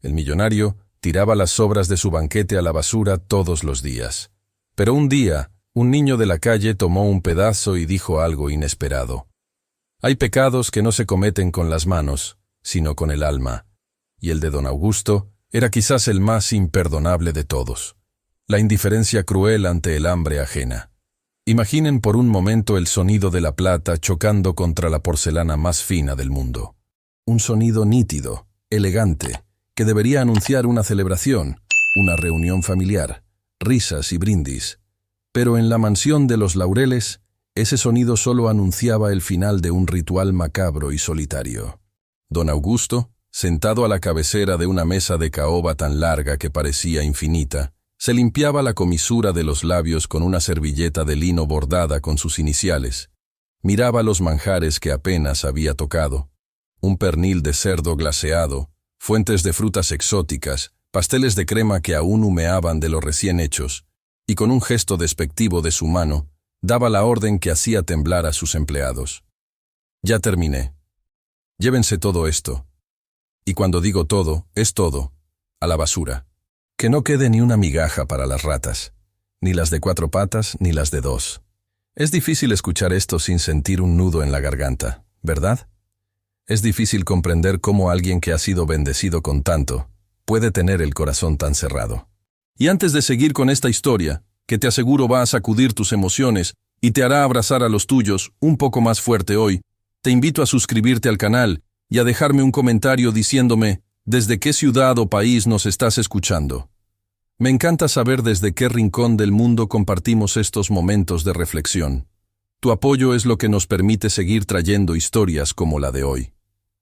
El millonario tiraba las sobras de su banquete a la basura todos los días. Pero un día, un niño de la calle tomó un pedazo y dijo algo inesperado. Hay pecados que no se cometen con las manos, sino con el alma. Y el de don Augusto era quizás el más imperdonable de todos. La indiferencia cruel ante el hambre ajena. Imaginen por un momento el sonido de la plata chocando contra la porcelana más fina del mundo. Un sonido nítido, elegante, que debería anunciar una celebración, una reunión familiar, risas y brindis. Pero en la mansión de los Laureles, ese sonido solo anunciaba el final de un ritual macabro y solitario. Don Augusto, sentado a la cabecera de una mesa de caoba tan larga que parecía infinita, se limpiaba la comisura de los labios con una servilleta de lino bordada con sus iniciales. Miraba los manjares que apenas había tocado. Un pernil de cerdo glaseado, fuentes de frutas exóticas, pasteles de crema que aún humeaban de los recién hechos, y con un gesto despectivo de su mano, daba la orden que hacía temblar a sus empleados. Ya terminé. Llévense todo esto. Y cuando digo todo, es todo, a la basura. Que no quede ni una migaja para las ratas, ni las de 4 patas ni las de 2. Es difícil escuchar esto sin sentir un nudo en la garganta, ¿verdad? Es difícil comprender cómo alguien que ha sido bendecido con tanto puede tener el corazón tan cerrado. Y antes de seguir con esta historia, que te aseguro va a sacudir tus emociones y te hará abrazar a los tuyos un poco más fuerte hoy, te invito a suscribirte al canal y a dejarme un comentario diciéndome desde qué ciudad o país nos estás escuchando. Me encanta saber desde qué rincón del mundo compartimos estos momentos de reflexión. Tu apoyo es lo que nos permite seguir trayendo historias como la de hoy.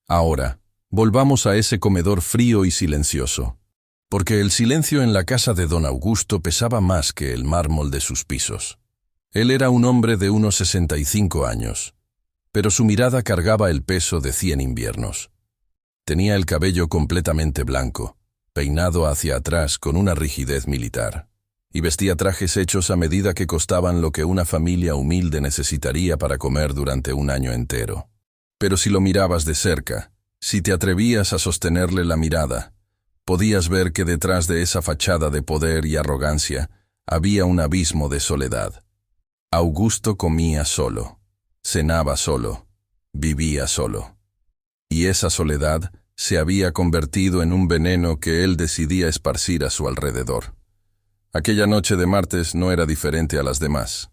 Ahora, volvamos a ese comedor frío y silencioso. Porque el silencio en la casa de don Augusto pesaba más que el mármol de sus pisos. Él era un hombre de unos 65 años, pero su mirada cargaba el peso de 100 inviernos. Tenía el cabello completamente blanco, peinado hacia atrás con una rigidez militar, y vestía trajes hechos a medida que costaban lo que una familia humilde necesitaría para comer durante un año entero. Pero si lo mirabas de cerca, si te atrevías a sostenerle la mirada, podías ver que detrás de esa fachada de poder y arrogancia había un abismo de soledad. Augusto comía solo, cenaba solo, vivía solo. Y esa soledad se había convertido en un veneno que él decidía esparcir a su alrededor. Aquella noche de martes no era diferente a las demás.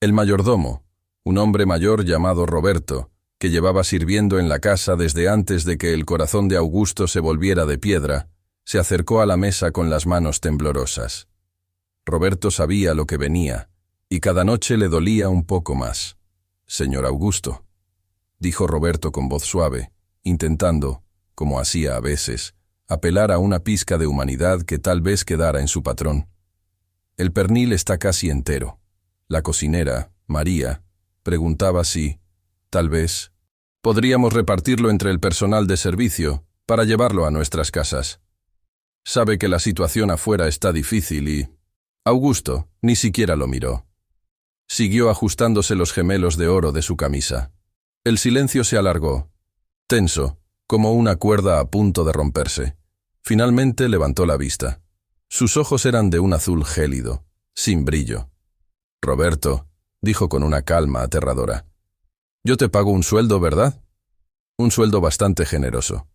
El mayordomo, un hombre mayor llamado Roberto, que llevaba sirviendo en la casa desde antes de que el corazón de Augusto se volviera de piedra, se acercó a la mesa con las manos temblorosas. Roberto sabía lo que venía, y cada noche le dolía un poco más. «Señor Augusto», dijo Roberto con voz suave, intentando, como hacía a veces, apelar a una pizca de humanidad que tal vez quedara en su patrón. «El pernil está casi entero». La cocinera, María, preguntaba si, tal vez, podríamos repartirlo entre el personal de servicio para llevarlo a nuestras casas. Sabe que la situación afuera está difícil y... Augusto ni siquiera lo miró. Siguió ajustándose los gemelos de oro de su camisa. El silencio se alargó, tenso, como una cuerda a punto de romperse. Finalmente levantó la vista. Sus ojos eran de un azul gélido, sin brillo. «Roberto», dijo con una calma aterradora, «yo te pago un sueldo, ¿verdad? Un sueldo bastante generoso».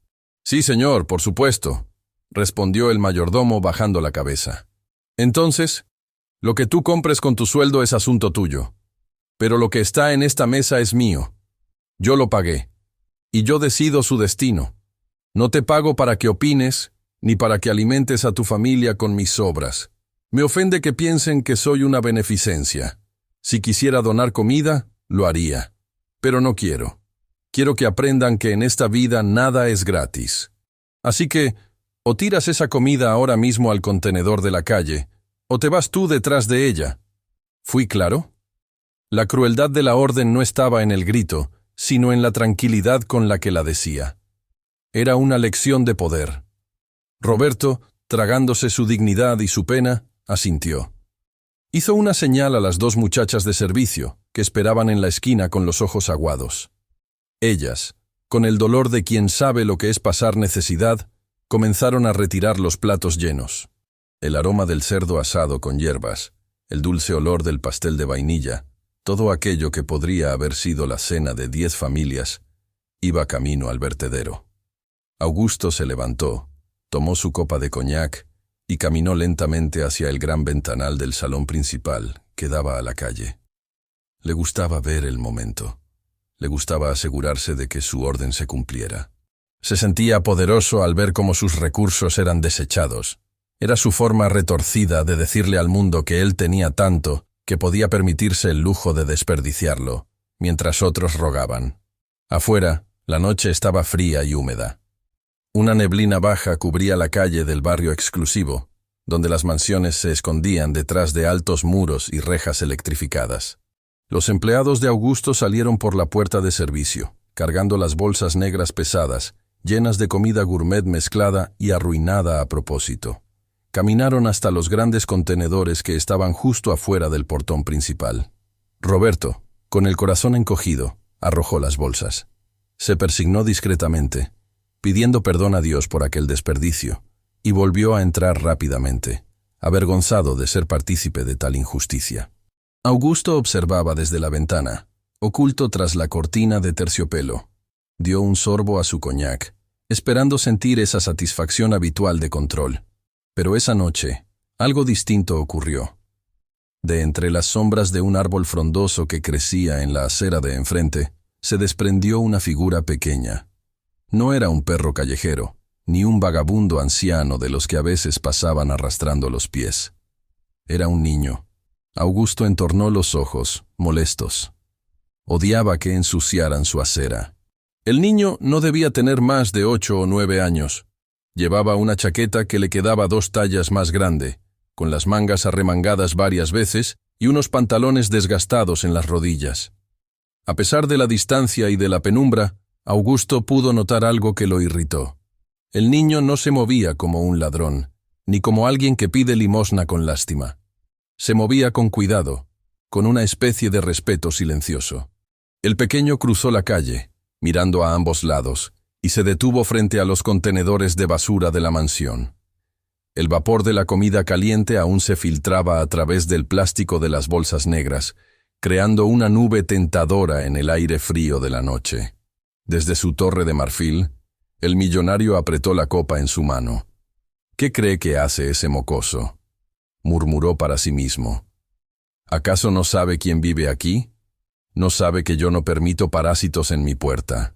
«Sí, señor, por supuesto», respondió el mayordomo bajando la cabeza. «Entonces, lo que tú compres con tu sueldo es asunto tuyo. Pero lo que está en esta mesa es mío. Yo lo pagué. Y yo decido su destino. No te pago para que opines, ni para que alimentes a tu familia con mis sobras. Me ofende que piensen que soy una beneficencia. Si quisiera donar comida, lo haría. Pero no quiero. Quiero que aprendan que en esta vida nada es gratis. Así que, o tiras esa comida ahora mismo al contenedor de la calle, o te vas tú detrás de ella. ¿Fui claro? La crueldad de la orden no estaba en el grito, sino en la tranquilidad con la que la decía. Era una lección de poder. Roberto, tragándose su dignidad y su pena, asintió. Hizo una señal a las 2 muchachas de servicio, que esperaban en la esquina con los ojos aguados. Ellas, con el dolor de quien sabe lo que es pasar necesidad, Comenzaron a retirar los platos llenos. El aroma del cerdo asado con hierbas, el dulce olor del pastel de vainilla, todo aquello que podría haber sido la cena de 10 familias, iba camino al vertedero. Augusto se levantó, tomó su copa de coñac y caminó lentamente hacia el gran ventanal del salón principal que daba a la calle. Le gustaba ver el momento. Le gustaba asegurarse de que su orden se cumpliera. Se sentía poderoso al ver cómo sus recursos eran desechados. Era su forma retorcida de decirle al mundo que él tenía tanto que podía permitirse el lujo de desperdiciarlo, mientras otros rogaban. Afuera, la noche estaba fría y húmeda. Una neblina baja cubría la calle del barrio exclusivo, donde las mansiones se escondían detrás de altos muros y rejas electrificadas. Los empleados de Augusto salieron por la puerta de servicio, cargando las bolsas negras pesadas, llenas de comida gourmet mezclada y arruinada a propósito. Caminaron hasta los grandes contenedores que estaban justo afuera del portón principal. Roberto, con el corazón encogido, arrojó las bolsas. Se persignó discretamente, pidiendo perdón a Dios por aquel desperdicio, y volvió a entrar rápidamente, avergonzado de ser partícipe de tal injusticia. Augusto observaba desde la ventana, oculto tras la cortina de terciopelo. Dio un sorbo a su coñac, esperando sentir esa satisfacción habitual de control. Pero esa noche, algo distinto ocurrió. De entre las sombras de un árbol frondoso que crecía en la acera de enfrente, se desprendió una figura pequeña. No era un perro callejero, ni un vagabundo anciano de los que a veces pasaban arrastrando los pies. Era un niño. Augusto entornó los ojos, molestos. Odiaba que ensuciaran su acera. El niño no debía tener más de 8 o 9 años. Llevaba una chaqueta que le quedaba 2 tallas más grande, con las mangas arremangadas varias veces y unos pantalones desgastados en las rodillas. A pesar de la distancia y de la penumbra, Augusto pudo notar algo que lo irritó. El niño no se movía como un ladrón, ni como alguien que pide limosna con lástima. Se movía con cuidado, con una especie de respeto silencioso. El pequeño cruzó la calle, mirando a ambos lados, y se detuvo frente a los contenedores de basura de la mansión. El vapor de la comida caliente aún se filtraba a través del plástico de las bolsas negras, creando una nube tentadora en el aire frío de la noche. Desde su torre de marfil, el millonario apretó la copa en su mano. «¿Qué cree que hace ese mocoso?», murmuró para sí mismo. «¿Acaso no sabe quién vive aquí? ¿No sabe que yo no permito parásitos en mi puerta?».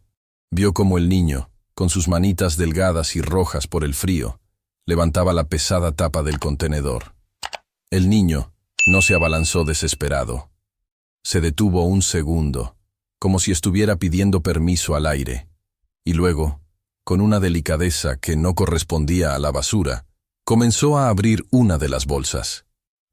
Vio como el niño, con sus manitas delgadas y rojas por el frío, levantaba la pesada tapa del contenedor. El niño no se abalanzó desesperado. Se detuvo un segundo, como si estuviera pidiendo permiso al aire, y luego, con una delicadeza que no correspondía a la basura, comenzó a abrir una de las bolsas.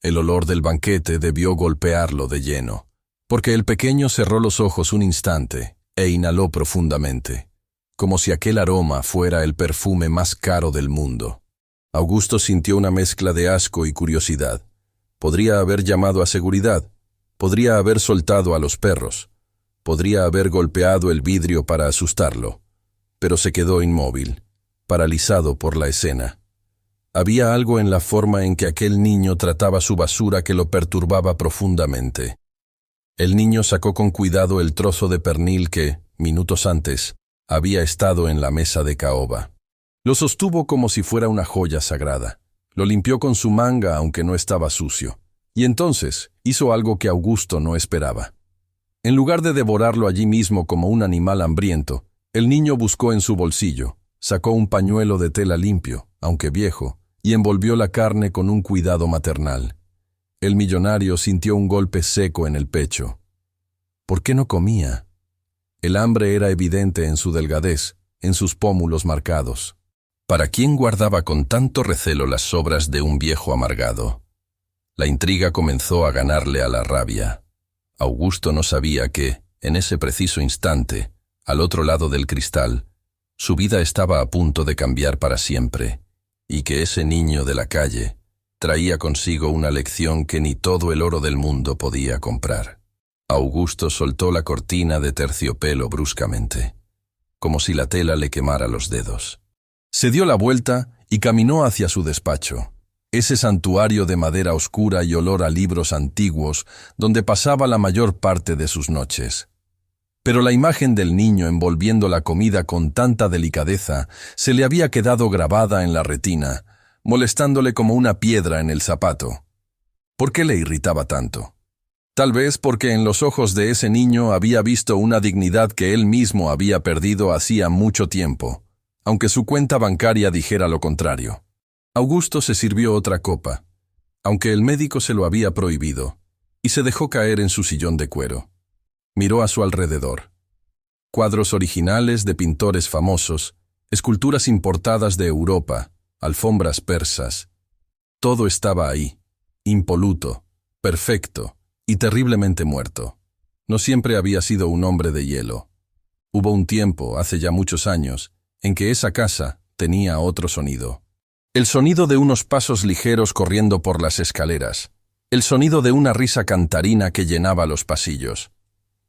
El olor del banquete debió golpearlo de lleno, porque el pequeño cerró los ojos un instante e inhaló profundamente, como si aquel aroma fuera el perfume más caro del mundo. Augusto sintió una mezcla de asco y curiosidad. Podría haber llamado a seguridad, podría haber soltado a los perros, podría haber golpeado el vidrio para asustarlo, pero se quedó inmóvil, paralizado por la escena. Había algo en la forma en que aquel niño trataba su basura que lo perturbaba profundamente. El niño sacó con cuidado el trozo de pernil que, minutos antes, había estado en la mesa de caoba. Lo sostuvo como si fuera una joya sagrada. Lo limpió con su manga aunque no estaba sucio. Y entonces hizo algo que Augusto no esperaba. En lugar de devorarlo allí mismo como un animal hambriento, el niño buscó en su bolsillo, sacó un pañuelo de tela limpio, aunque viejo, y envolvió la carne con un cuidado maternal. El millonario sintió un golpe seco en el pecho. ¿Por qué no comía? El hambre era evidente en su delgadez, en sus pómulos marcados. ¿Para quién guardaba con tanto recelo las sobras de un viejo amargado? La intriga comenzó a ganarle a la rabia. Augusto no sabía que, en ese preciso instante, al otro lado del cristal, su vida estaba a punto de cambiar para siempre, y que ese niño de la calle traía consigo una lección que ni todo el oro del mundo podía comprar. Augusto soltó la cortina de terciopelo bruscamente, como si la tela le quemara los dedos. Se dio la vuelta y caminó hacia su despacho, ese santuario de madera oscura y olor a libros antiguos donde pasaba la mayor parte de sus noches. Pero la imagen del niño envolviendo la comida con tanta delicadeza se le había quedado grabada en la retina, molestándole como una piedra en el zapato. ¿Por qué le irritaba tanto? Tal vez porque en los ojos de ese niño había visto una dignidad que él mismo había perdido hacía mucho tiempo, aunque su cuenta bancaria dijera lo contrario. Augusto se sirvió otra copa, aunque el médico se lo había prohibido, y se dejó caer en su sillón de cuero. Miró a su alrededor. Cuadros originales de pintores famosos, esculturas importadas de Europa, alfombras persas. Todo estaba ahí, impoluto, perfecto y terriblemente muerto. No siempre había sido un hombre de hielo. Hubo un tiempo, hace ya muchos años, en que esa casa tenía otro sonido. El sonido de unos pasos ligeros corriendo por las escaleras. El sonido de una risa cantarina que llenaba los pasillos.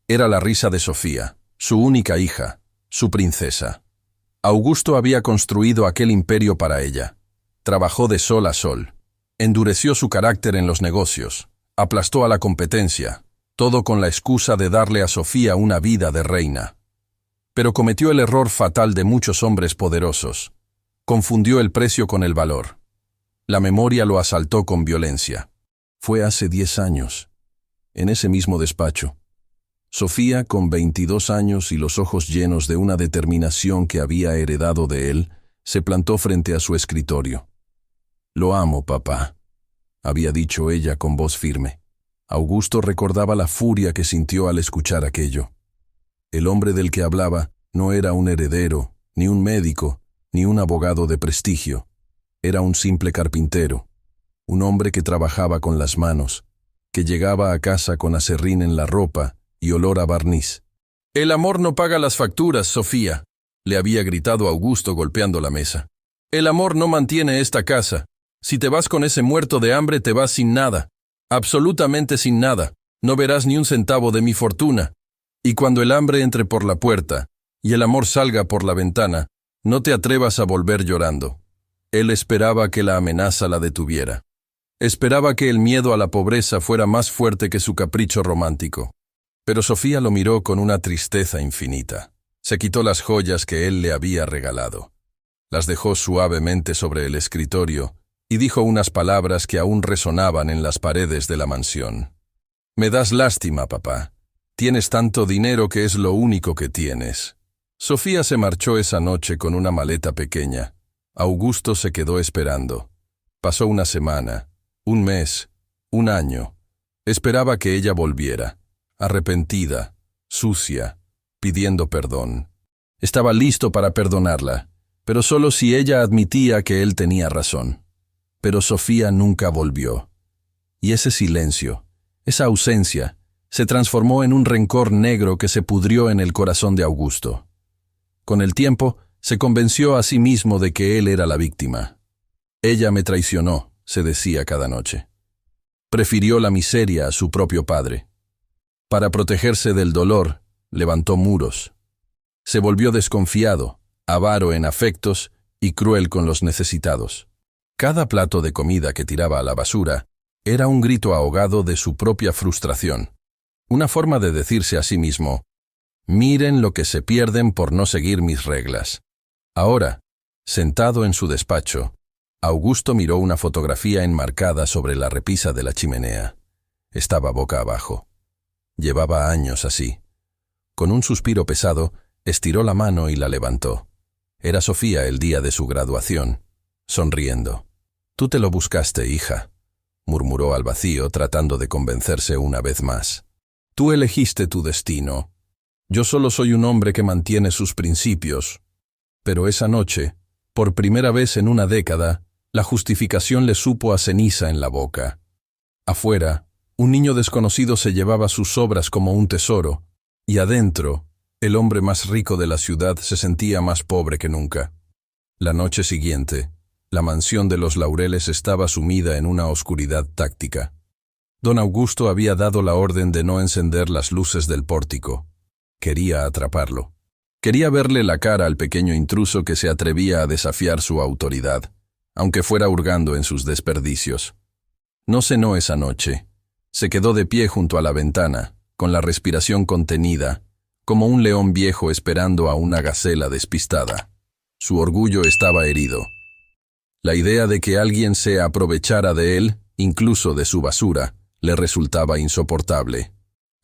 Era la risa de Sofía, su única hija, su princesa. Augusto había construido aquel imperio para ella. Trabajó de sol a sol. Endureció su carácter en los negocios. Aplastó a la competencia. Todo con la excusa de darle a Sofía una vida de reina. Pero cometió el error fatal de muchos hombres poderosos. Confundió el precio con el valor. La memoria lo asaltó con violencia. Fue hace 10 años, en ese mismo despacho. Sofía, con 22 años y los ojos llenos de una determinación que había heredado de él, se plantó frente a su escritorio. «Lo amo, papá», había dicho ella con voz firme. Augusto recordaba la furia que sintió al escuchar aquello. El hombre del que hablaba no era un heredero, ni un médico, ni un abogado de prestigio. Era un simple carpintero, un hombre que trabajaba con las manos, que llegaba a casa con aserrín en la ropa y olor a barniz. «El amor no paga las facturas, Sofía», le había gritado Augusto golpeando la mesa. «El amor no mantiene esta casa. Si te vas con ese muerto de hambre, te vas sin nada. Absolutamente sin nada. No verás ni un centavo de mi fortuna. Y cuando el hambre entre por la puerta y el amor salga por la ventana, no te atrevas a volver llorando». Él esperaba que la amenaza la detuviera. Esperaba que el miedo a la pobreza fuera más fuerte que su capricho romántico. Pero Sofía lo miró con una tristeza infinita. Se quitó las joyas que él le había regalado. Las dejó suavemente sobre el escritorio y dijo unas palabras que aún resonaban en las paredes de la mansión. «Me das lástima, papá. Tienes tanto dinero que es lo único que tienes». Sofía se marchó esa noche con una maleta pequeña. Augusto se quedó esperando. Pasó una semana, un mes, un año. Esperaba que ella volviera, arrepentida, sucia, pidiendo perdón. Estaba listo para perdonarla, pero solo si ella admitía que él tenía razón. Pero Sofía nunca volvió. Y ese silencio, esa ausencia, se transformó en un rencor negro que se pudrió en el corazón de Augusto. Con el tiempo, se convenció a sí mismo de que él era la víctima. «Ella me traicionó», se decía cada noche. Prefirió la miseria a su propio padre. Para protegerse del dolor, levantó muros. Se volvió desconfiado, avaro en afectos y cruel con los necesitados. Cada plato de comida que tiraba a la basura era un grito ahogado de su propia frustración. Una forma de decirse a sí mismo: «Miren lo que se pierden por no seguir mis reglas». Ahora, sentado en su despacho, Augusto miró una fotografía enmarcada sobre la repisa de la chimenea. Estaba boca abajo. Llevaba años así. Con un suspiro pesado, estiró la mano y la levantó. Era Sofía el día de su graduación, sonriendo. «Tú te lo buscaste, hija», murmuró al vacío, tratando de convencerse una vez más. «Tú elegiste tu destino. Yo solo soy un hombre que mantiene sus principios». Pero esa noche, por primera vez en una década, la justificación le supo a ceniza en la boca. Afuera, un niño desconocido se llevaba sus obras como un tesoro, y adentro, el hombre más rico de la ciudad se sentía más pobre que nunca. La noche siguiente, la mansión de los Laureles estaba sumida en una oscuridad táctica. Don Augusto había dado la orden de no encender las luces del pórtico. Quería atraparlo. Quería verle la cara al pequeño intruso que se atrevía a desafiar su autoridad, aunque fuera hurgando en sus desperdicios. No cenó esa noche. Se quedó de pie junto a la ventana, con la respiración contenida, como un león viejo esperando a una gacela despistada. Su orgullo estaba herido. La idea de que alguien se aprovechara de él, incluso de su basura, le resultaba insoportable.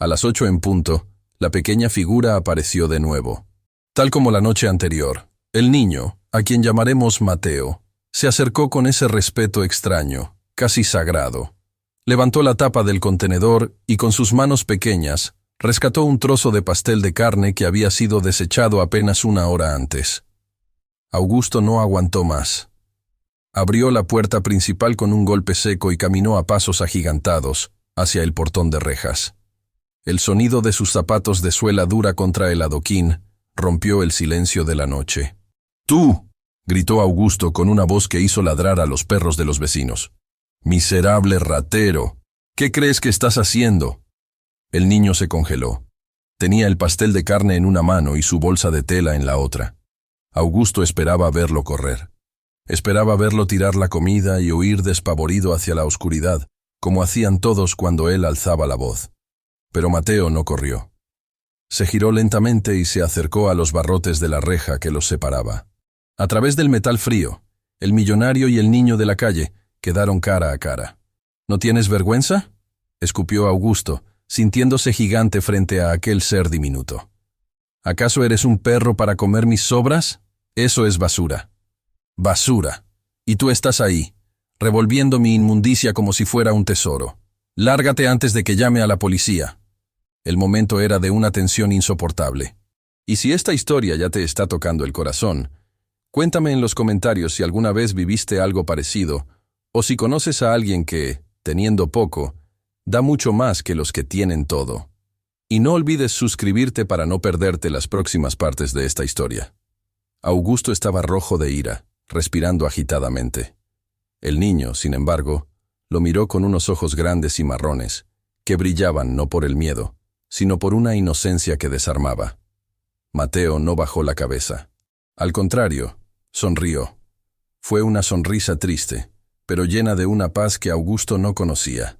A las 8 en punto, la pequeña figura apareció de nuevo. Tal como la noche anterior, el niño, a quien llamaremos Mateo, se acercó con ese respeto extraño, casi sagrado. Levantó la tapa del contenedor y con sus manos pequeñas rescató un trozo de pastel de carne que había sido desechado apenas una hora antes. Augusto no aguantó más. Abrió la puerta principal con un golpe seco y caminó a pasos agigantados hacia el portón de rejas. El sonido de sus zapatos de suela dura contra el adoquín rompió el silencio de la noche. ¡Tú!, gritó Augusto con una voz que hizo ladrar a los perros de los vecinos. ¡Miserable ratero! ¿Qué crees que estás haciendo? El niño se congeló. Tenía el pastel de carne en una mano y su bolsa de tela en la otra. Augusto esperaba verlo correr. Esperaba verlo tirar la comida y huir despavorido hacia la oscuridad, como hacían todos cuando él alzaba la voz. Pero Mateo no corrió. Se giró lentamente y se acercó a los barrotes de la reja que los separaba. A través del metal frío, el millonario y el niño de la calle quedaron cara a cara. ¿No tienes vergüenza?, escupió Augusto, sintiéndose gigante frente a aquel ser diminuto. ¿Acaso eres un perro para comer mis sobras? Eso es basura. Basura. Y tú estás ahí, revolviendo mi inmundicia como si fuera un tesoro. Lárgate antes de que llame a la policía. El momento era de una tensión insoportable. Y si esta historia ya te está tocando el corazón, cuéntame en los comentarios si alguna vez viviste algo parecido, o si conoces a alguien que, teniendo poco, da mucho más que los que tienen todo. Y no olvides suscribirte para no perderte las próximas partes de esta historia. Augusto estaba rojo de ira, respirando agitadamente. El niño, sin embargo, lo miró con unos ojos grandes y marrones, que brillaban no por el miedo, sino por una inocencia que desarmaba. Mateo no bajó la cabeza. Al contrario, sonrió. Fue una sonrisa triste, pero llena de una paz que Augusto no conocía.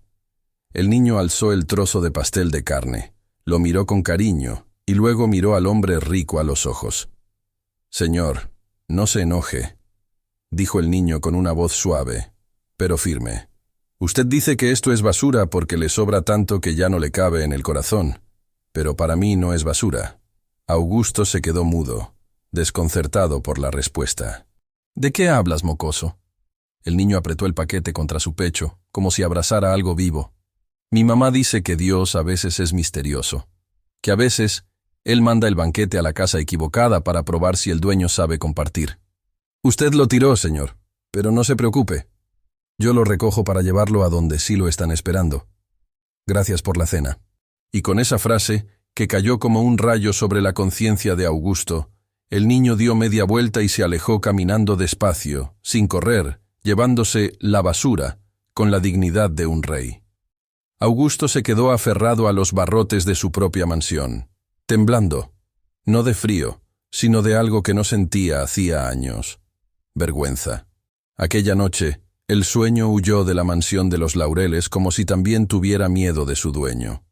El niño alzó el trozo de pastel de carne, lo miró con cariño y luego miró al hombre rico a los ojos. «Señor, no se enoje», dijo el niño con una voz suave, pero firme. «Usted dice que esto es basura porque le sobra tanto que ya no le cabe en el corazón, pero para mí no es basura». Augusto se quedó mudo, desconcertado por la respuesta. «¿De qué hablas, mocoso?». El niño apretó el paquete contra su pecho, como si abrazara algo vivo. «Mi mamá dice que Dios a veces es misterioso, que a veces Él manda el banquete a la casa equivocada para probar si el dueño sabe compartir. Usted lo tiró, señor, pero no se preocupe. Yo lo recojo para llevarlo a donde sí lo están esperando. Gracias por la cena». Y con esa frase, que cayó como un rayo sobre la conciencia de Augusto, el niño dio media vuelta y se alejó caminando despacio, sin correr, llevándose la basura, con la dignidad de un rey. Augusto se quedó aferrado a los barrotes de su propia mansión, temblando, no de frío, sino de algo que no sentía hacía años: vergüenza. Aquella noche, el sueño huyó de la mansión de los Laureles como si también tuviera miedo de su dueño.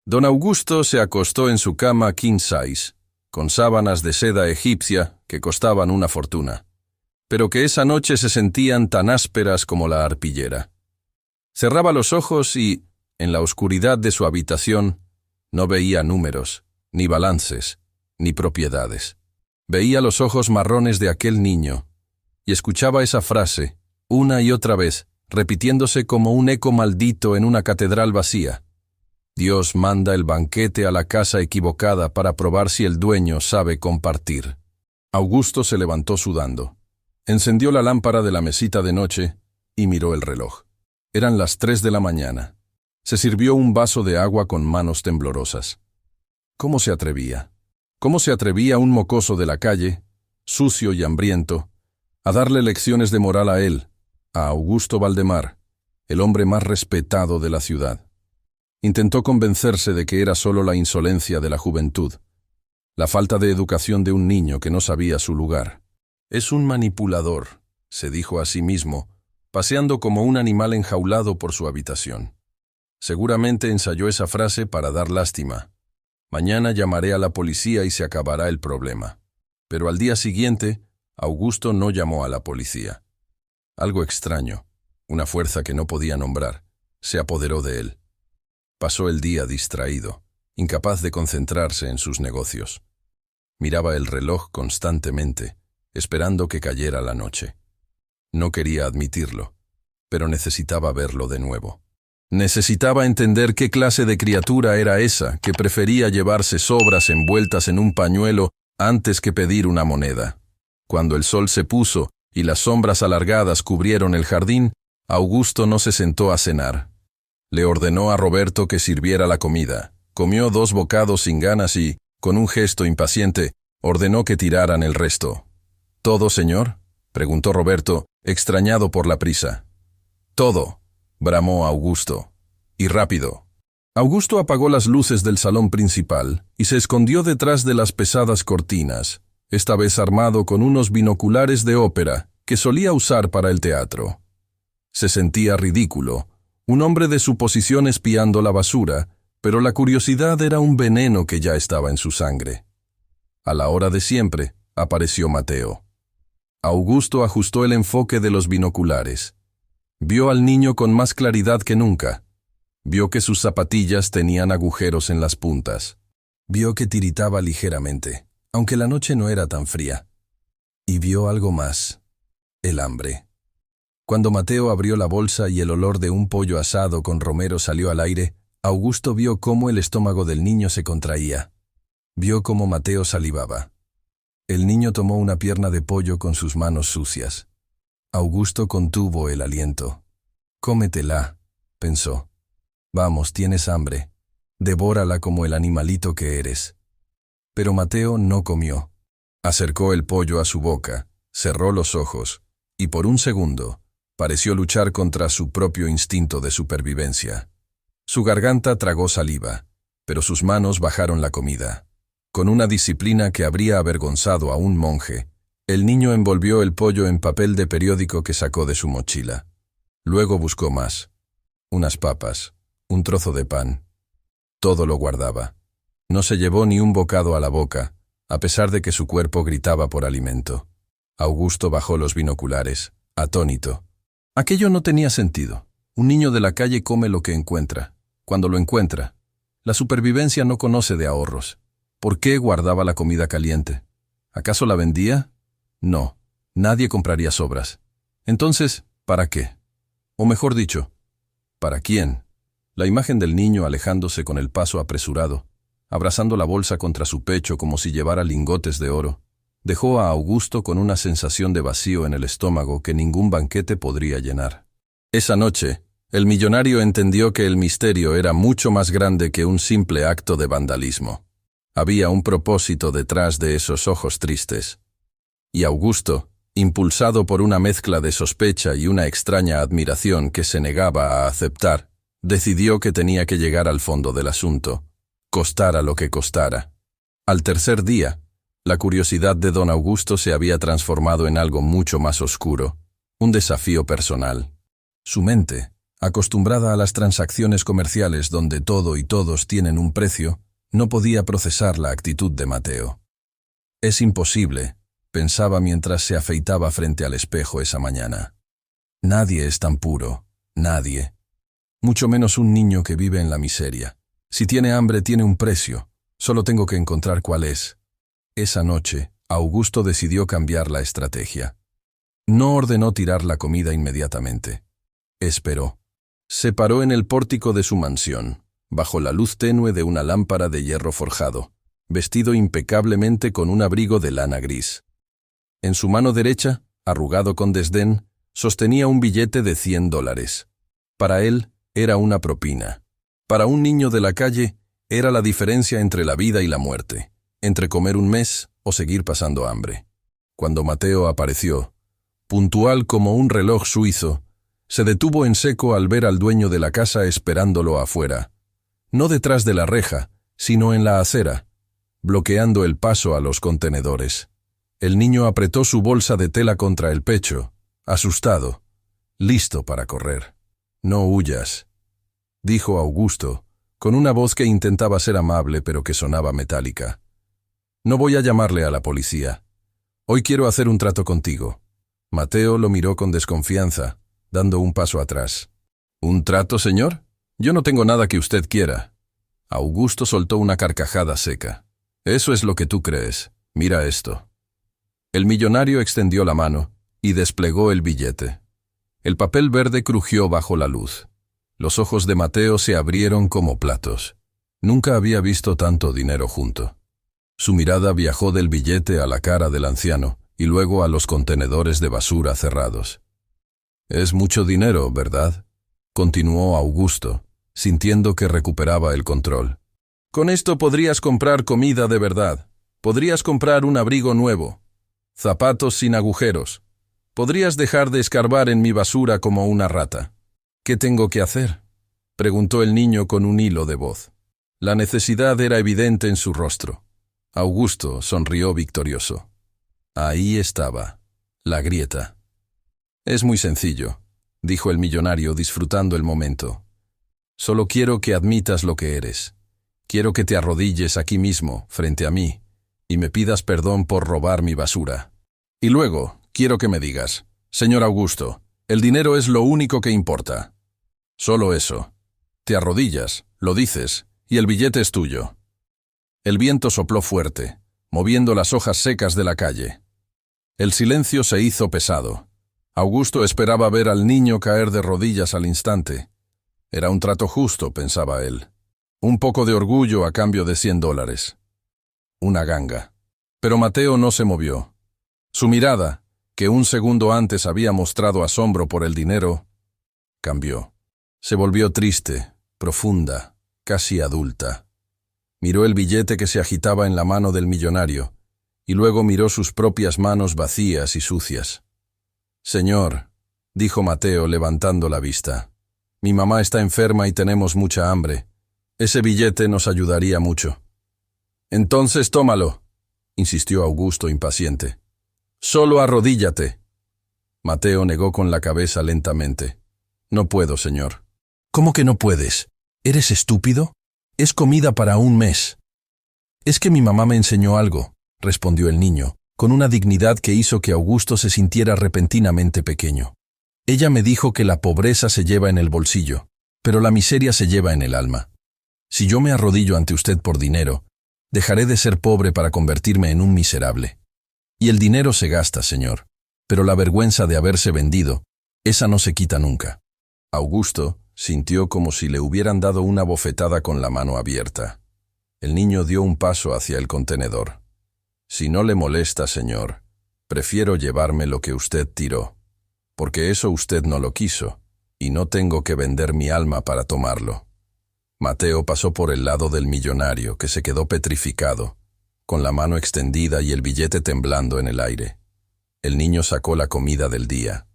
Don Augusto se acostó en su cama king size, con sábanas de seda egipcia que costaban una fortuna, pero que esa noche se sentían tan ásperas como la arpillera. Cerraba los ojos y, en la oscuridad de su habitación, no veía números, ni balances, ni propiedades. Veía los ojos marrones de aquel niño, y escuchaba esa frase, una y otra vez, repitiéndose como un eco maldito en una catedral vacía. Dios manda el banquete a la casa equivocada para probar si el dueño sabe compartir. Augusto se levantó sudando. Encendió la lámpara de la mesita de noche y miró el reloj. Eran las 3 de la mañana. Se sirvió un vaso de agua con manos temblorosas. ¿Cómo se atrevía? ¿Cómo se atrevía un mocoso de la calle, sucio y hambriento, a darle lecciones de moral a él, a Augusto Valdemar, el hombre más respetado de la ciudad? Intentó convencerse de que era solo la insolencia de la juventud. La falta de educación de un niño que no sabía su lugar. Es un manipulador, se dijo a sí mismo, paseando como un animal enjaulado por su habitación. Seguramente ensayó esa frase para dar lástima. Mañana llamaré a la policía y se acabará el problema. Pero al día siguiente, Augusto no llamó a la policía. Algo extraño, una fuerza que no podía nombrar, se apoderó de él. Pasó el día distraído, incapaz de concentrarse en sus negocios. Miraba el reloj constantemente, esperando que cayera la noche. No quería admitirlo, pero necesitaba verlo de nuevo. Necesitaba entender qué clase de criatura era esa que prefería llevarse sobras envueltas en un pañuelo antes que pedir una moneda. Cuando el sol se puso y las sombras alargadas cubrieron el jardín, Augusto no se sentó a cenar. Le ordenó a Roberto que sirviera la comida. Comió 2 bocados sin ganas y, con un gesto impaciente, ordenó que tiraran el resto. ¿Todo, señor?, preguntó Roberto, extrañado por la prisa. Todo, bramó Augusto. Y rápido. Augusto apagó las luces del salón principal y se escondió detrás de las pesadas cortinas, esta vez armado con unos binoculares de ópera que solía usar para el teatro. Se sentía ridículo, un hombre de su posición espiando la basura, pero la curiosidad era un veneno que ya estaba en su sangre. A la hora de siempre, apareció Mateo. Augusto ajustó el enfoque de los binoculares. Vio al niño con más claridad que nunca. Vio que sus zapatillas tenían agujeros en las puntas. Vio que tiritaba ligeramente, aunque la noche no era tan fría. Y vio algo más: el hambre. Cuando Mateo abrió la bolsa y el olor de un pollo asado con romero salió al aire, Augusto vio cómo el estómago del niño se contraía. Vio cómo Mateo salivaba. El niño tomó una pierna de pollo con sus manos sucias. Augusto contuvo el aliento. «Cómetela», pensó. «Vamos, tienes hambre. Devórala como el animalito que eres». Pero Mateo no comió. Acercó el pollo a su boca, cerró los ojos, y por un segundo pareció luchar contra su propio instinto de supervivencia. Su garganta tragó saliva, pero sus manos bajaron la comida. Con una disciplina que habría avergonzado a un monje, el niño envolvió el pollo en papel de periódico que sacó de su mochila. Luego buscó más. Unas papas, un trozo de pan. Todo lo guardaba. No se llevó ni un bocado a la boca, a pesar de que su cuerpo gritaba por alimento. Augusto bajó los binoculares, atónito. Aquello no tenía sentido. Un niño de la calle come lo que encuentra, cuando lo encuentra. La supervivencia no conoce de ahorros. ¿Por qué guardaba la comida caliente? ¿Acaso la vendía? No, nadie compraría sobras. Entonces, ¿para qué? O mejor dicho, ¿para quién? La imagen del niño alejándose con el paso apresurado, abrazando la bolsa contra su pecho como si llevara lingotes de oro, dejó a Augusto con una sensación de vacío en el estómago que ningún banquete podría llenar. Esa noche, el millonario entendió que el misterio era mucho más grande que un simple acto de vandalismo. Había un propósito detrás de esos ojos tristes. Y Augusto, impulsado por una mezcla de sospecha y una extraña admiración que se negaba a aceptar, decidió que tenía que llegar al fondo del asunto, costara lo que costara. Al tercer día, la curiosidad de don Augusto se había transformado en algo mucho más oscuro, un desafío personal. Su mente, acostumbrada a las transacciones comerciales donde todo y todos tienen un precio, no podía procesar la actitud de Mateo. «Es imposible», pensaba mientras se afeitaba frente al espejo esa mañana. «Nadie es tan puro, nadie. Mucho menos un niño que vive en la miseria. Si tiene hambre tiene un precio, solo tengo que encontrar cuál es». Esa noche, Augusto decidió cambiar la estrategia. No ordenó tirar la comida inmediatamente. Esperó. Se paró en el pórtico de su mansión, bajo la luz tenue de una lámpara de hierro forjado, vestido impecablemente con un abrigo de lana gris. En su mano derecha, arrugado con desdén, sostenía un billete de $100. Para él, era una propina. Para un niño de la calle, era la diferencia entre la vida y la muerte, entre comer un mes o seguir pasando hambre. Cuando Mateo apareció, puntual como un reloj suizo, se detuvo en seco al ver al dueño de la casa esperándolo afuera. No detrás de la reja, sino en la acera. bloqueando el paso a los contenedores. El niño apretó su bolsa de tela contra el pecho, asustado, listo para correr. «No huyas», dijo Augusto, con una voz que intentaba ser amable pero que sonaba metálica. «No voy a llamarle a la policía. Hoy quiero hacer un trato contigo». Mateo lo miró con desconfianza, dando un paso atrás. «¿Un trato, señor? Yo no tengo nada que usted quiera». Augusto soltó una carcajada seca. «Eso es lo que tú crees. Mira esto». El millonario extendió la mano y desplegó el billete. El papel verde crujió bajo la luz. Los ojos de Mateo se abrieron como platos. Nunca había visto tanto dinero junto. Su mirada viajó del billete a la cara del anciano y luego a los contenedores de basura cerrados. «Es mucho dinero, ¿verdad?», continuó Augusto, sintiendo que recuperaba el control. «Con esto podrías comprar comida de verdad. Podrías comprar un abrigo nuevo. Zapatos sin agujeros. Podrías dejar de escarbar en mi basura como una rata». «¿Qué tengo que hacer?», preguntó el niño con un hilo de voz. La necesidad era evidente en su rostro. Augusto sonrió victorioso. Ahí estaba, la grieta. «Es muy sencillo», dijo el millonario disfrutando el momento. «Solo quiero que admitas lo que eres. Quiero que te arrodilles aquí mismo, frente a mí, y me pidas perdón por robar mi basura. Y luego, quiero que me digas, señor Augusto, el dinero es lo único que importa. Solo eso. Te arrodillas, lo dices, y el billete es tuyo». El viento sopló fuerte, moviendo las hojas secas de la calle. El silencio se hizo pesado. Augusto esperaba ver al niño caer de rodillas al instante. Era un trato justo, pensaba él. Un poco de orgullo a cambio de $100. Una ganga. Pero Mateo no se movió. Su mirada, que un segundo antes había mostrado asombro por el dinero, cambió. Se volvió triste, profunda, casi adulta. Miró el billete que se agitaba en la mano del millonario, y luego miró sus propias manos vacías y sucias. «Señor», dijo Mateo levantando la vista, «mi mamá está enferma y tenemos mucha hambre. Ese billete nos ayudaría mucho». «Entonces tómalo», insistió Augusto impaciente. «Solo arrodíllate». Mateo negó con la cabeza lentamente. «No puedo, señor». «¿Cómo que no puedes? ¿Eres estúpido? Es comida para un mes». «Es que mi mamá me enseñó algo», respondió el niño, con una dignidad que hizo que Augusto se sintiera repentinamente pequeño. «Ella me dijo que la pobreza se lleva en el bolsillo, pero la miseria se lleva en el alma. Si yo me arrodillo ante usted por dinero, dejaré de ser pobre para convertirme en un miserable. Y el dinero se gasta, señor, pero la vergüenza de haberse vendido, esa no se quita nunca». Augusto sintió como si le hubieran dado una bofetada con la mano abierta. El niño dio un paso hacia el contenedor. «Si no le molesta, señor, prefiero llevarme lo que usted tiró, porque eso usted no lo quiso, y no tengo que vender mi alma para tomarlo». Mateo pasó por el lado del millonario, que se quedó petrificado, con la mano extendida y el billete temblando en el aire. El niño sacó la comida del día,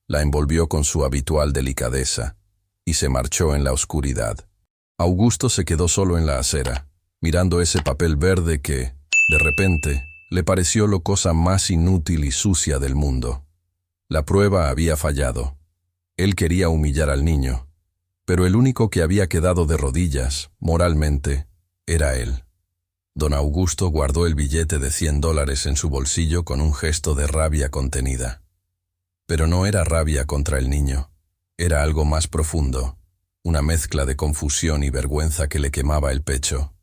la envolvió con su habitual delicadeza, y se marchó en la oscuridad. Augusto se quedó solo en la acera, mirando ese papel verde que, de repente, le pareció la cosa más inútil y sucia del mundo. La prueba había fallado. Él quería humillar al niño, pero el único que había quedado de rodillas, moralmente, era él. Don Augusto guardó el billete de $100 en su bolsillo con un gesto de rabia contenida. Pero no era rabia contra el niño. Era algo más profundo, una mezcla de confusión y vergüenza que le quemaba el pecho.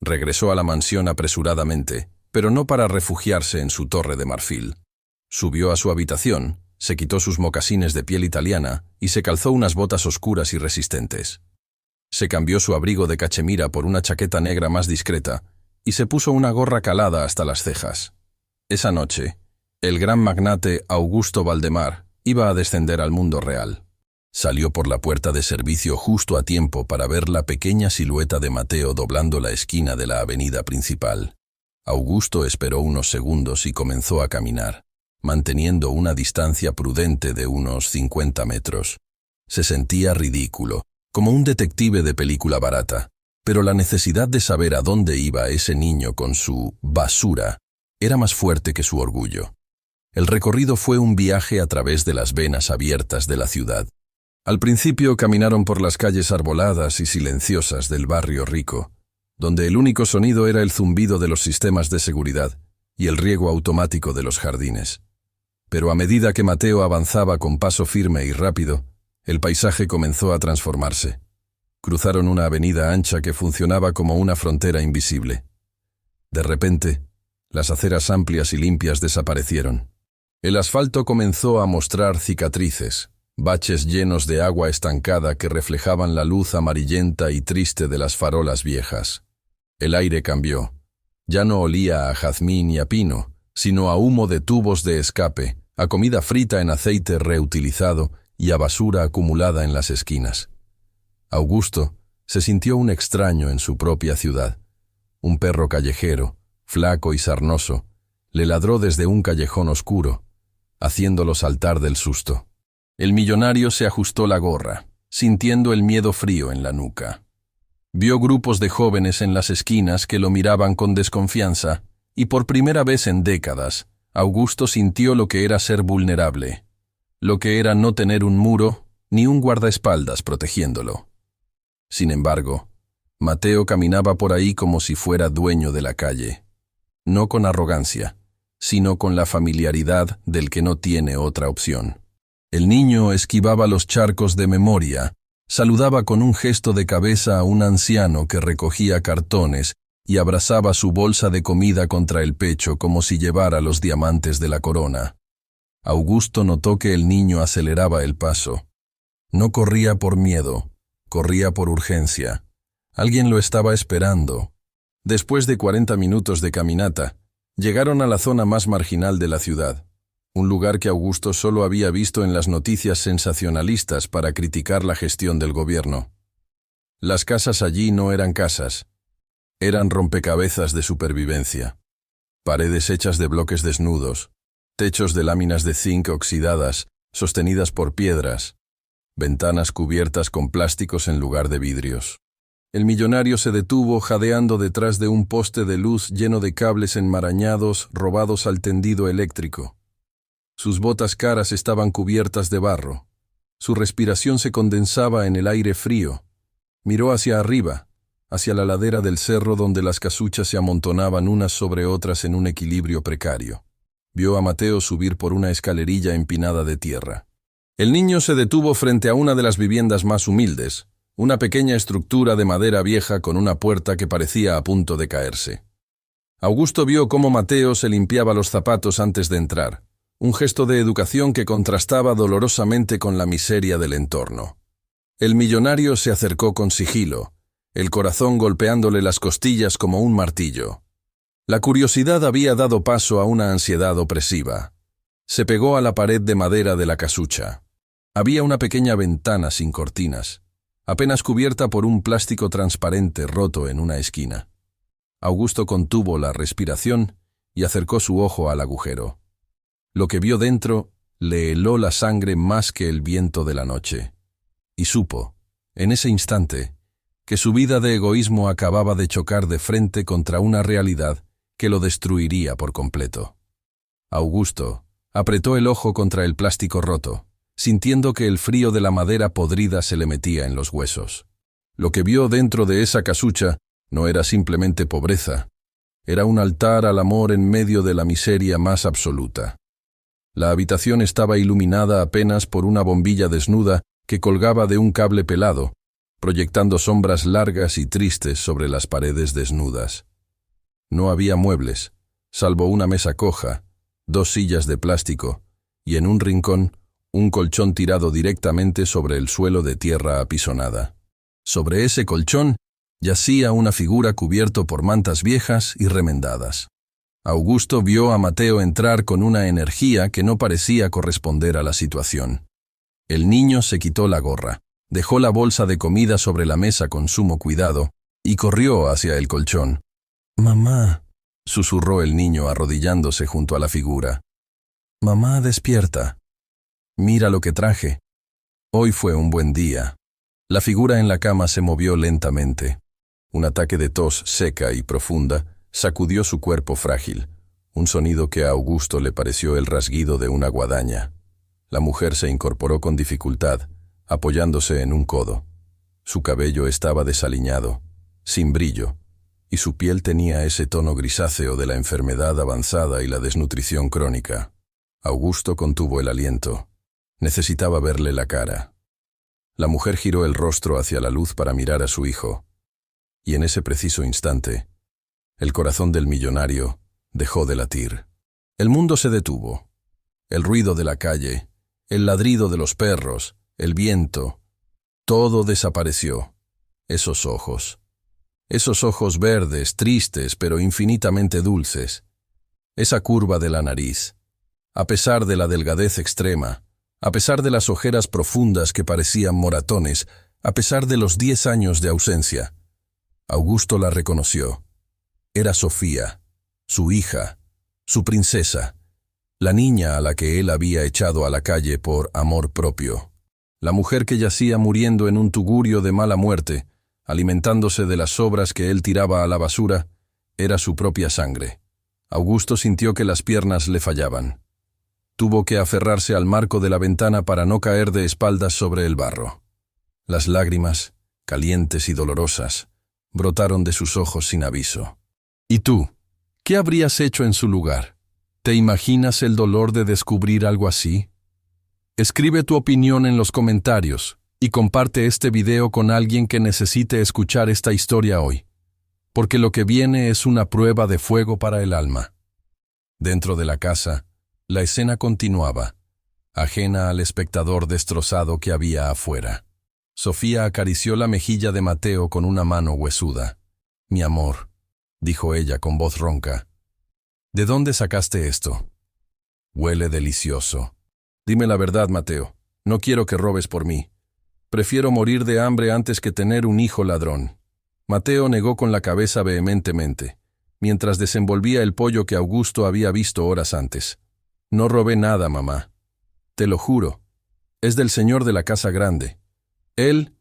Regresó a la mansión apresuradamente, pero no para refugiarse en su torre de marfil. Subió a su habitación, se quitó sus mocasines de piel italiana y se calzó unas botas oscuras y resistentes. Se cambió su abrigo de cachemira por una chaqueta negra más discreta y se puso una gorra calada hasta las cejas. Esa noche, el gran magnate Augusto Valdemar iba a descender al mundo real. Salió por la puerta de servicio justo a tiempo para ver la pequeña silueta de Mateo doblando la esquina de la avenida principal. Augusto esperó unos segundos y comenzó a caminar, manteniendo una distancia prudente de unos 50 metros. Se sentía ridículo, como un detective de película barata, Pero la necesidad de saber a dónde iba ese niño con su basura era más fuerte que su orgullo. El recorrido fue un viaje a través de las venas abiertas de la ciudad. Al principio caminaron por las calles arboladas y silenciosas del barrio rico, donde el único sonido era el zumbido de los sistemas de seguridad y el riego automático de los jardines. Pero a medida que Mateo avanzaba con paso firme y rápido, el paisaje comenzó a transformarse. Cruzaron una avenida ancha que funcionaba como una frontera invisible. De repente, las aceras amplias y limpias desaparecieron. El asfalto comenzó a mostrar cicatrices, baches llenos de agua estancada que reflejaban la luz amarillenta y triste de las farolas viejas. El aire cambió. Ya no olía a jazmín y a pino, sino a humo de tubos de escape, a comida frita en aceite reutilizado y a basura acumulada en las esquinas. Augusto se sintió un extraño en su propia ciudad. Un perro callejero, flaco y sarnoso, le ladró desde un callejón oscuro, haciéndolo saltar del susto. El millonario se ajustó la gorra, sintiendo el miedo frío en la nuca. Vio grupos de jóvenes en las esquinas que lo miraban con desconfianza, y por primera vez en décadas, Augusto sintió lo que era ser vulnerable, lo que era no tener un muro ni un guardaespaldas protegiéndolo. Sin embargo, Mateo caminaba por ahí como si fuera dueño de la calle, no con arrogancia, sino con la familiaridad del que no tiene otra opción. El niño esquivaba los charcos de memoria, saludaba con un gesto de cabeza a un anciano que recogía cartones y abrazaba su bolsa de comida contra el pecho como si llevara los diamantes de la corona. Augusto notó que el niño aceleraba el paso. No corría por miedo, corría por urgencia. Alguien lo estaba esperando. Después de 40 minutos de caminata, llegaron a la zona más marginal de la ciudad, un lugar que Augusto solo había visto en las noticias sensacionalistas para criticar la gestión del gobierno. Las casas allí no eran casas, eran rompecabezas de supervivencia. Paredes hechas de bloques desnudos, techos de láminas de zinc oxidadas, sostenidas por piedras, ventanas cubiertas con plásticos en lugar de vidrios. El millonario se detuvo jadeando detrás de un poste de luz lleno de cables enmarañados robados al tendido eléctrico. Sus botas caras estaban cubiertas de barro. Su respiración se condensaba en el aire frío. Miró hacia arriba, hacia la ladera del cerro donde las casuchas se amontonaban unas sobre otras en un equilibrio precario. Vio a Mateo subir por una escalerilla empinada de tierra. El niño se detuvo frente a una de las viviendas más humildes, una pequeña estructura de madera vieja con una puerta que parecía a punto de caerse. Augusto vio cómo Mateo se limpiaba los zapatos antes de entrar, un gesto de educación que contrastaba dolorosamente con la miseria del entorno. El millonario se acercó con sigilo, el corazón golpeándole las costillas como un martillo. La curiosidad había dado paso a una ansiedad opresiva. Se pegó a la pared de madera de la casucha. Había una pequeña ventana sin cortinas, apenas cubierta por un plástico transparente roto en una esquina. Augusto contuvo la respiración y acercó su ojo al agujero. Lo que vio dentro le heló la sangre más que el viento de la noche. Y supo, en ese instante, que su vida de egoísmo acababa de chocar de frente contra una realidad que lo destruiría por completo. Augusto apretó el ojo contra el plástico roto, sintiendo que el frío de la madera podrida se le metía en los huesos. Lo que vio dentro de esa casucha no era simplemente pobreza, era un altar al amor en medio de la miseria más absoluta. La habitación estaba iluminada apenas por una bombilla desnuda que colgaba de un cable pelado, proyectando sombras largas y tristes sobre las paredes desnudas. No había muebles, salvo una mesa coja, 2 sillas de plástico, y en un rincón, un colchón tirado directamente sobre el suelo de tierra apisonada. Sobre ese colchón yacía una figura cubierto por mantas viejas y remendadas. Augusto vio a Mateo entrar con una energía que no parecía corresponder a la situación. El niño se quitó la gorra, dejó la bolsa de comida sobre la mesa con sumo cuidado y corrió hacia el colchón. «Mamá», susurró el niño arrodillándose junto a la figura. «Mamá, despierta. Mira lo que traje. Hoy fue un buen día». La figura en la cama se movió lentamente. Un ataque de tos seca y profunda sacudió su cuerpo frágil, un sonido que a Augusto le pareció el rasguido de una guadaña. La mujer se incorporó con dificultad, apoyándose en un codo. Su cabello estaba desaliñado, sin brillo, y su piel tenía ese tono grisáceo de la enfermedad avanzada y la desnutrición crónica. Augusto contuvo el aliento. Necesitaba verle la cara. La mujer giró el rostro hacia la luz para mirar a su hijo, y en ese preciso instante, el corazón del millonario dejó de latir. El mundo se detuvo. El ruido de la calle, el ladrido de los perros, el viento, todo desapareció. Esos ojos verdes, tristes, pero infinitamente dulces. Esa curva de la nariz. A pesar de la delgadez extrema, a pesar de las ojeras profundas que parecían moratones, a pesar de los 10 años de ausencia, Augusto la reconoció. Era Sofía, su hija, su princesa, la niña a la que él había echado a la calle por amor propio. La mujer que yacía muriendo en un tugurio de mala muerte, alimentándose de las sobras que él tiraba a la basura, era su propia sangre. Augusto sintió que las piernas le fallaban. Tuvo que aferrarse al marco de la ventana para no caer de espaldas sobre el barro. Las lágrimas, calientes y dolorosas, brotaron de sus ojos sin aviso. ¿Y tú? ¿Qué habrías hecho en su lugar? ¿Te imaginas el dolor de descubrir algo así? Escribe tu opinión en los comentarios y comparte este video con alguien que necesite escuchar esta historia hoy, porque lo que viene es una prueba de fuego para el alma. Dentro de la casa, la escena continuaba, ajena al espectador destrozado que había afuera. Sofía acarició la mejilla de Mateo con una mano huesuda. «Mi amor», dijo ella con voz ronca, «¿de dónde sacaste esto?» «Huele delicioso». «Dime la verdad, Mateo. No quiero que robes por mí. Prefiero morir de hambre antes que tener un hijo ladrón». Mateo negó con la cabeza vehementemente, mientras desenvolvía el pollo que Augusto había visto horas antes. «No robé nada, mamá. Te lo juro. Es del señor de la casa grande. Él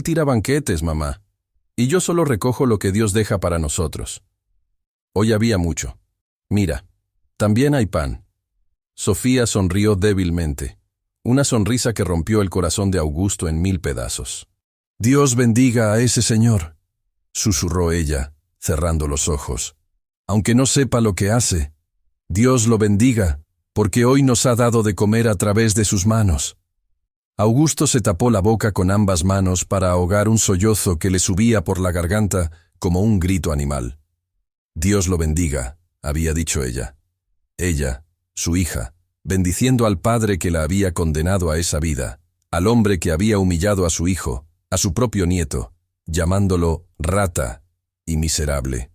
tira banquetes, mamá. Y yo solo recojo lo que Dios deja para nosotros. Hoy había mucho. Mira, también hay pan». Sofía sonrió débilmente, una sonrisa que rompió el corazón de Augusto en 1000 pedazos. «Dios bendiga a ese señor», susurró ella, cerrando los ojos. «Aunque no sepa lo que hace, Dios lo bendiga, porque hoy nos ha dado de comer a través de sus manos». Augusto se tapó la boca con ambas manos para ahogar un sollozo que le subía por la garganta como un grito animal. «Dios lo bendiga», había dicho ella. Ella, su hija, bendiciendo al padre que la había condenado a esa vida, al hombre que había humillado a su hijo, a su propio nieto, llamándolo rata y miserable.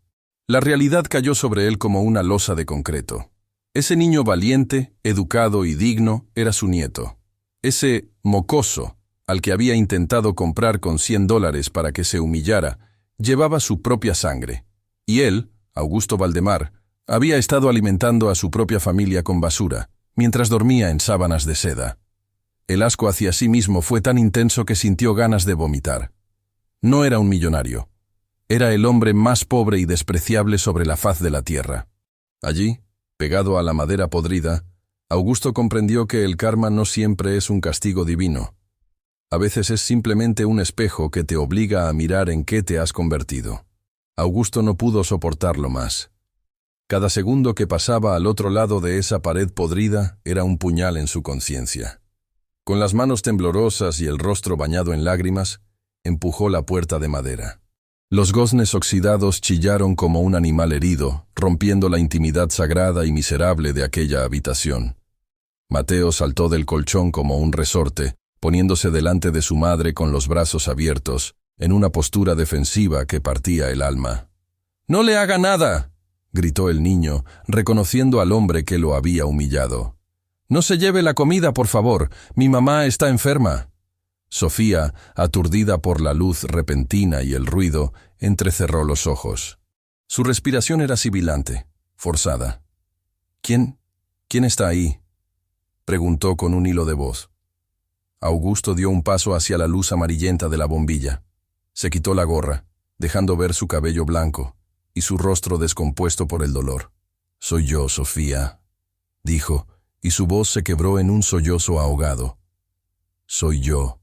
La realidad cayó sobre él como una losa de concreto. Ese niño valiente, educado y digno era su nieto. Ese mocoso, al que había intentado comprar con $100 para que se humillara, llevaba su propia sangre. Y él, Augusto Valdemar, había estado alimentando a su propia familia con basura, mientras dormía en sábanas de seda. El asco hacia sí mismo fue tan intenso que sintió ganas de vomitar. No era un millonario. Era el hombre más pobre y despreciable sobre la faz de la tierra. Allí, pegado a la madera podrida, Augusto comprendió que el karma no siempre es un castigo divino. A veces es simplemente un espejo que te obliga a mirar en qué te has convertido. Augusto no pudo soportarlo más. Cada segundo que pasaba al otro lado de esa pared podrida era un puñal en su conciencia. Con las manos temblorosas y el rostro bañado en lágrimas, empujó la puerta de madera. Los goznes oxidados chillaron como un animal herido, rompiendo la intimidad sagrada y miserable de aquella habitación. Mateo saltó del colchón como un resorte, poniéndose delante de su madre con los brazos abiertos, en una postura defensiva que partía el alma. «¡No le haga nada!», gritó el niño, reconociendo al hombre que lo había humillado. «No se lleve la comida, por favor. Mi mamá está enferma». Sofía, aturdida por la luz repentina y el ruido, entrecerró los ojos. Su respiración era sibilante, forzada. ¿Quién está ahí?», preguntó con un hilo de voz. Augusto dio un paso hacia la luz amarillenta de la bombilla. Se quitó la gorra, dejando ver su cabello blanco y su rostro descompuesto por el dolor. «Soy yo, Sofía», dijo, y su voz se quebró en un sollozo ahogado. «Soy yo,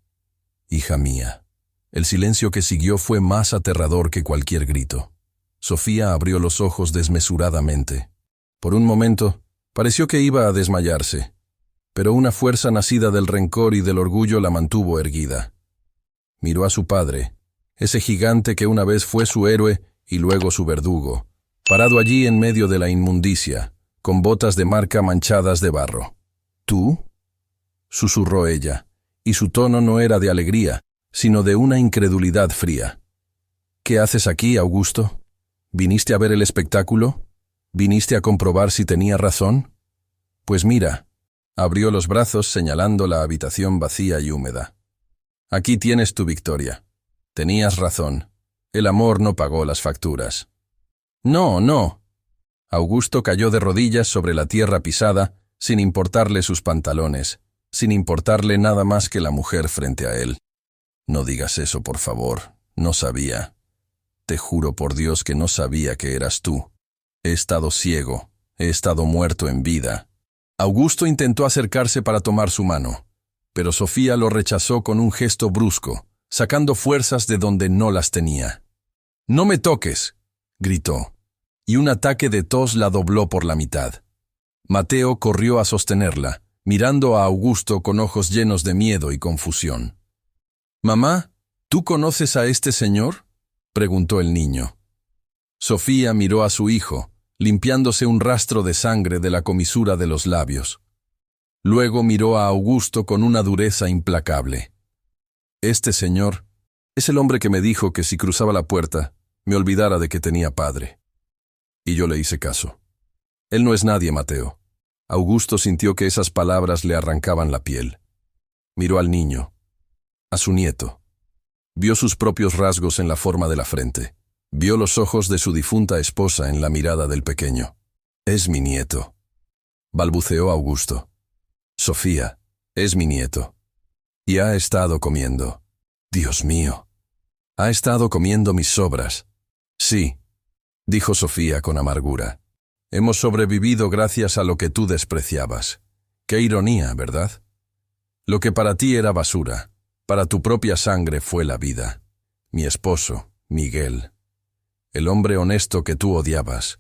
hija mía». El silencio que siguió fue más aterrador que cualquier grito. Sofía abrió los ojos desmesuradamente. Por un momento, pareció que iba a desmayarse, pero una fuerza nacida del rencor y del orgullo la mantuvo erguida. Miró a su padre, ese gigante que una vez fue su héroe y luego su verdugo, parado allí en medio de la inmundicia, con botas de marca manchadas de barro. «¿Tú?», susurró ella, y su tono no era de alegría, sino de una incredulidad fría. «¿Qué haces aquí, Augusto? ¿Viniste a ver el espectáculo? ¿Viniste a comprobar si tenía razón? Pues mira», abrió los brazos señalando la habitación vacía y húmeda. «Aquí tienes tu victoria. Tenías razón. El amor no pagó las facturas». «No, no». Augusto cayó de rodillas sobre la tierra pisada, sin importarle sus pantalones, sin importarle nada más que la mujer frente a él. «No digas eso, por favor. No sabía. Te juro por Dios que no sabía que eras tú. He estado ciego. He estado muerto en vida». Augusto intentó acercarse para tomar su mano, pero Sofía lo rechazó con un gesto brusco, sacando fuerzas de donde no las tenía. «No me toques», gritó, y un ataque de tos la dobló por la mitad. Mateo corrió a sostenerla, mirando a Augusto con ojos llenos de miedo y confusión. «Mamá, ¿tú conoces a este señor?», preguntó el niño. Sofía miró a su hijo, limpiándose un rastro de sangre de la comisura de los labios. Luego miró a Augusto con una dureza implacable. «Este señor es el hombre que me dijo que si cruzaba la puerta, me olvidara de que tenía padre». Y yo le hice caso. Él no es nadie, Mateo. Augusto sintió que esas palabras le arrancaban la piel. Miró al niño, a su nieto. Vio sus propios rasgos en la forma de la frente. Vio los ojos de su difunta esposa en la mirada del pequeño. «Es mi nieto», balbuceó Augusto. «Sofía, es mi nieto. Y ha estado comiendo. Dios mío. Ha estado comiendo mis sobras». «Sí», dijo Sofía con amargura. «Hemos sobrevivido gracias a lo que tú despreciabas. Qué ironía, ¿verdad? Lo que para ti era basura, para tu propia sangre fue la vida. Mi esposo, Miguel, el hombre honesto que tú odiabas,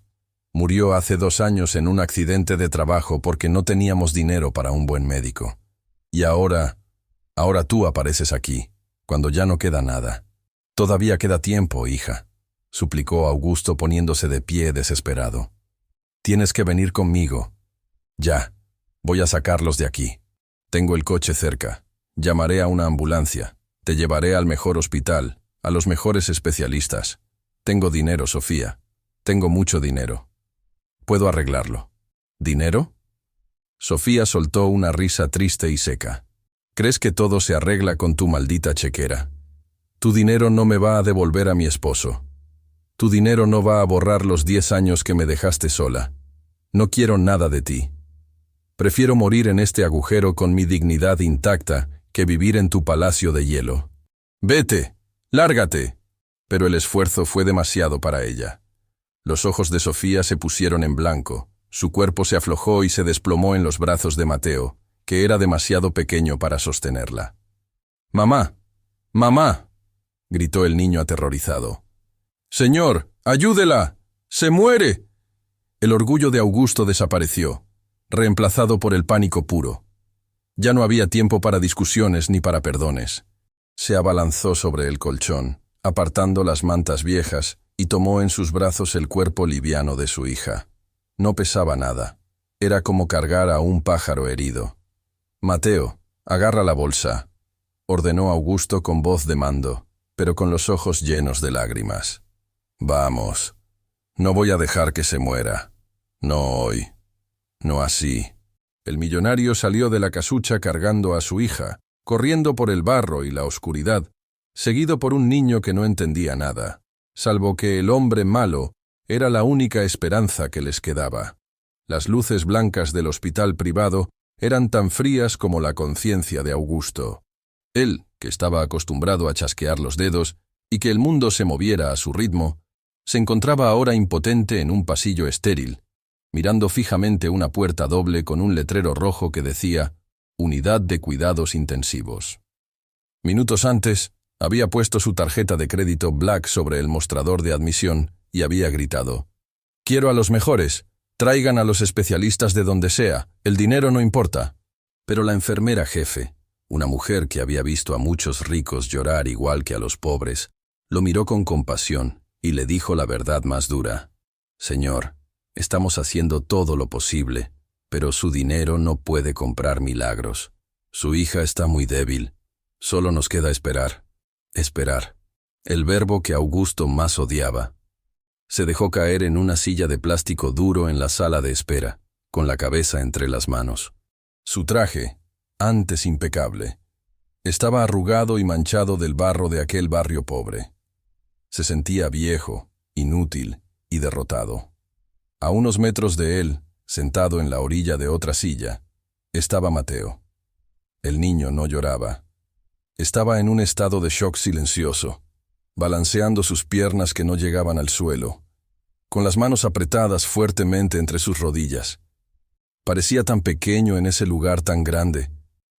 murió hace 2 años en un accidente de trabajo porque no teníamos dinero para un buen médico. Y ahora tú apareces aquí, cuando ya no queda nada. Todavía queda tiempo, hija», suplicó Augusto poniéndose de pie desesperado. «Tienes que venir conmigo. Ya, voy a sacarlos de aquí. Tengo el coche cerca. Llamaré a una ambulancia. Te llevaré al mejor hospital, a los mejores especialistas. Tengo dinero, Sofía. Tengo mucho dinero. Puedo arreglarlo». «¿Dinero?». Sofía soltó una risa triste y seca. «¿Crees que todo se arregla con tu maldita chequera? Tu dinero no me va a devolver a mi esposo. Tu dinero no va a borrar los 10 años que me dejaste sola. No quiero nada de ti. Prefiero morir en este agujero con mi dignidad intacta que vivir en tu palacio de hielo. Vete, lárgate». Pero el esfuerzo fue demasiado para ella. Los ojos de Sofía se pusieron en blanco, su cuerpo se aflojó y se desplomó en los brazos de Mateo, que era demasiado pequeño para sostenerla. «Mamá, mamá», gritó el niño aterrorizado. «Señor, ayúdela. ¡Se muere!». El orgullo de Augusto desapareció, reemplazado por el pánico puro. Ya no había tiempo para discusiones ni para perdones. Se abalanzó sobre el colchón, apartando las mantas viejas, y tomó en sus brazos el cuerpo liviano de su hija. No pesaba nada. Era como cargar a un pájaro herido. «Mateo, agarra la bolsa», ordenó Augusto con voz de mando, pero con los ojos llenos de lágrimas. «Vamos. No voy a dejar que se muera. No hoy. No así». El millonario salió de la casucha cargando a su hija, corriendo por el barro y la oscuridad, seguido por un niño que no entendía nada, salvo que el hombre malo era la única esperanza que les quedaba. Las luces blancas del hospital privado eran tan frías como la conciencia de Augusto. Él, que estaba acostumbrado a chasquear los dedos, y que el mundo se moviera a su ritmo, se encontraba ahora impotente en un pasillo estéril, mirando fijamente una puerta doble con un letrero rojo que decía «Unidad de Cuidados Intensivos». Minutos antes, había puesto su tarjeta de crédito Black sobre el mostrador de admisión y había gritado «Quiero a los mejores, traigan a los especialistas de donde sea, el dinero no importa». Pero la enfermera jefe, una mujer que había visto a muchos ricos llorar igual que a los pobres, lo miró con compasión y le dijo la verdad más dura. «Señor, estamos haciendo todo lo posible, pero su dinero no puede comprar milagros. Su hija está muy débil. Solo nos queda esperar. Esperar». El verbo que Augusto más odiaba. Se dejó caer en una silla de plástico duro en la sala de espera, con la cabeza entre las manos. Su traje, antes impecable, estaba arrugado y manchado del barro de aquel barrio pobre. Se sentía viejo, inútil y derrotado. A unos metros de él, sentado en la orilla de otra silla, estaba Mateo. El niño no lloraba. Estaba en un estado de shock silencioso, balanceando sus piernas que no llegaban al suelo, con las manos apretadas fuertemente entre sus rodillas. Parecía tan pequeño en ese lugar tan grande.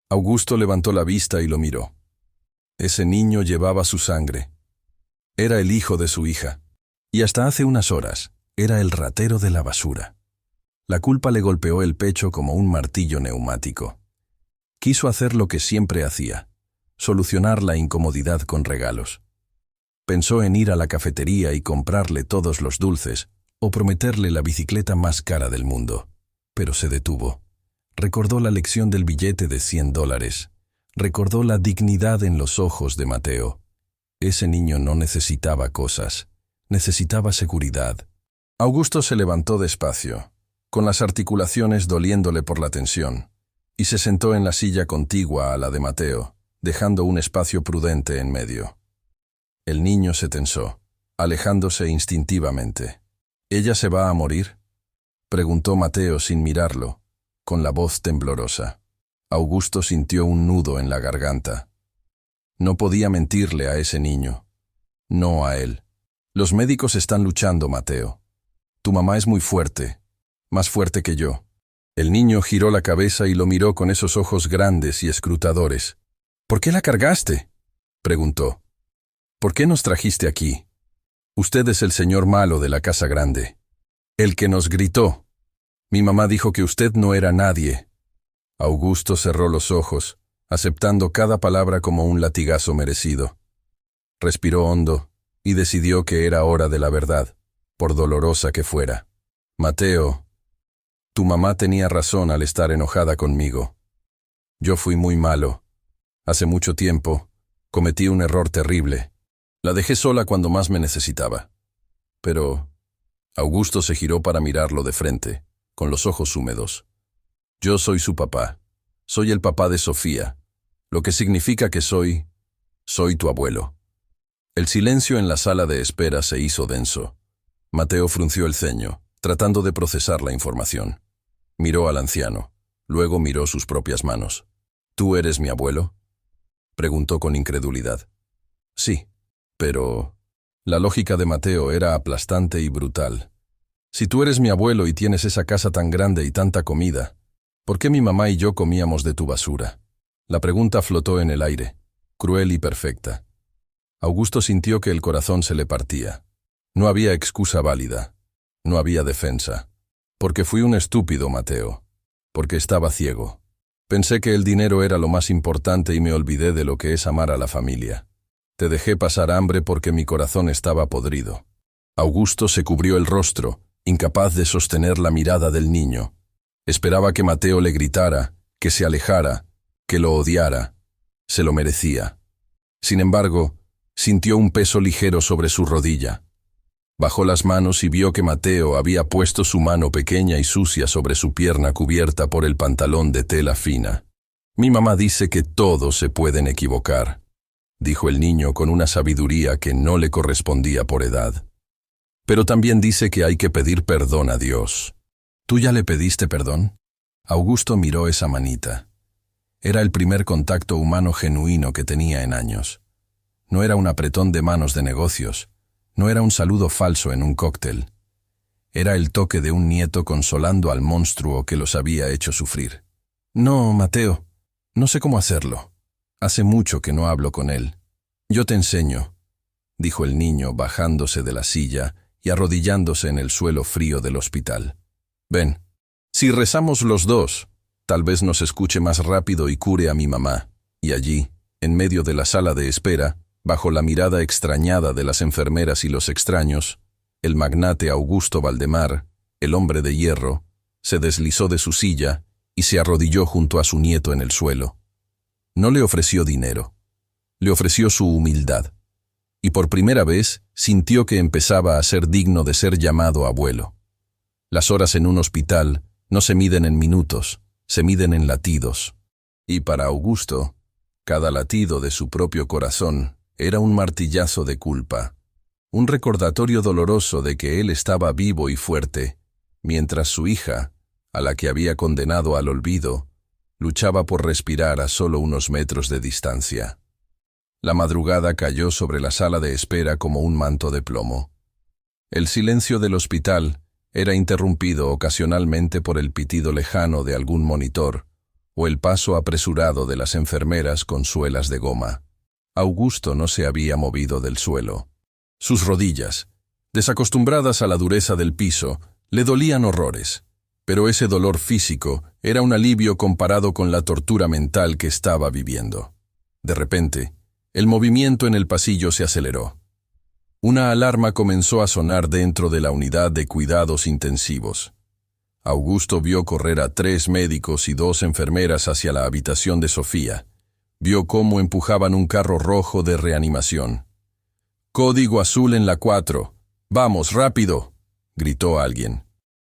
Augusto levantó la vista y lo miró. Ese niño llevaba su sangre. Era el hijo de su hija. Y hasta hace unas horas, era el ratero de la basura. La culpa le golpeó el pecho como un martillo neumático. Quiso hacer lo que siempre hacía, solucionar la incomodidad con regalos. Pensó en ir a la cafetería y comprarle todos los dulces, o prometerle la bicicleta más cara del mundo. Pero se detuvo. Recordó la lección del billete de $100. Recordó la dignidad en los ojos de Mateo. Ese niño no necesitaba cosas, necesitaba seguridad. Augusto se levantó despacio, con las articulaciones doliéndole por la tensión, y se sentó en la silla contigua a la de Mateo, dejando un espacio prudente en medio. El niño se tensó, alejándose instintivamente. «¿Ella se va a morir?», preguntó Mateo sin mirarlo, con la voz temblorosa. Augusto sintió un nudo en la garganta. No podía mentirle a ese niño. No a él. «Los médicos están luchando, Mateo. Tu mamá es muy fuerte, más fuerte que yo». El niño giró la cabeza y lo miró con esos ojos grandes y escrutadores. «¿Por qué la cargaste?», preguntó. «¿Por qué nos trajiste aquí? Usted es el señor malo de la casa grande. El que nos gritó. Mi mamá dijo que usted no era nadie». Augusto cerró los ojos, aceptando cada palabra como un latigazo merecido. Respiró hondo y decidió que era hora de la verdad, por dolorosa que fuera. «Mateo, tu mamá tenía razón al estar enojada conmigo. Yo fui muy malo. Hace mucho tiempo, cometí un error terrible. La dejé sola cuando más me necesitaba. Pero...» Augusto se giró para mirarlo de frente, con los ojos húmedos. «Yo soy su papá. Soy el papá de Sofía, lo que significa que soy tu abuelo». El silencio en la sala de espera se hizo denso. Mateo frunció el ceño, tratando de procesar la información. Miró al anciano, luego miró sus propias manos. «¿Tú eres mi abuelo?», preguntó con incredulidad. «Sí, pero...». La lógica de Mateo era aplastante y brutal. «Si tú eres mi abuelo y tienes esa casa tan grande y tanta comida, ¿por qué mi mamá y yo comíamos de tu basura?». La pregunta flotó en el aire, cruel y perfecta. Augusto sintió que el corazón se le partía. No había excusa válida. No había defensa. «Porque fui un estúpido, Mateo. Porque estaba ciego. Pensé que el dinero era lo más importante y me olvidé de lo que es amar a la familia. Te dejé pasar hambre porque mi corazón estaba podrido». Augusto se cubrió el rostro, incapaz de sostener la mirada del niño. Esperaba que Mateo le gritara, que se alejara, que lo odiara. Se lo merecía. Sin embargo, sintió un peso ligero sobre su rodilla. Bajó las manos y vio que Mateo había puesto su mano pequeña y sucia sobre su pierna cubierta por el pantalón de tela fina. «Mi mamá dice que todos se pueden equivocar», dijo el niño con una sabiduría que no le correspondía por edad. «Pero también dice que hay que pedir perdón a Dios». «¿Tú ya le pediste perdón?». Augusto miró esa manita. Era el primer contacto humano genuino que tenía en años. No era un apretón de manos de negocios, no era un saludo falso en un cóctel. Era el toque de un nieto consolando al monstruo que los había hecho sufrir. No, Mateo, no sé cómo hacerlo. Hace mucho que no hablo con él. Yo te enseño, dijo el niño bajándose de la silla y arrodillándose en el suelo frío del hospital. Ven, si rezamos los dos, tal vez nos escuche más rápido y cure a mi mamá. Y allí, en medio de la sala de espera, bajo la mirada extrañada de las enfermeras y los extraños, el magnate Augusto Valdemar, el hombre de hierro, se deslizó de su silla y se arrodilló junto a su nieto en el suelo. No le ofreció dinero, le ofreció su humildad, y por primera vez sintió que empezaba a ser digno de ser llamado abuelo. Las horas en un hospital no se miden en minutos, se miden en latidos. Y para Augusto, cada latido de su propio corazón era un martillazo de culpa, un recordatorio doloroso de que él estaba vivo y fuerte, mientras su hija, a la que había condenado al olvido, luchaba por respirar a solo unos metros de distancia. La madrugada cayó sobre la sala de espera como un manto de plomo. El silencio del hospital era interrumpido ocasionalmente por el pitido lejano de algún monitor o el paso apresurado de las enfermeras con suelas de goma. Augusto no se había movido del suelo. Sus rodillas, desacostumbradas a la dureza del piso, le dolían horrores, pero ese dolor físico era un alivio comparado con la tortura mental que estaba viviendo. De repente, el movimiento en el pasillo se aceleró. Una alarma comenzó a sonar dentro de la unidad de cuidados intensivos. Augusto vio correr a 3 médicos y 2 enfermeras hacia la habitación de Sofía. Vio cómo empujaban un carro rojo de reanimación. «Código azul en la 4. ¡Vamos, rápido!», gritó alguien.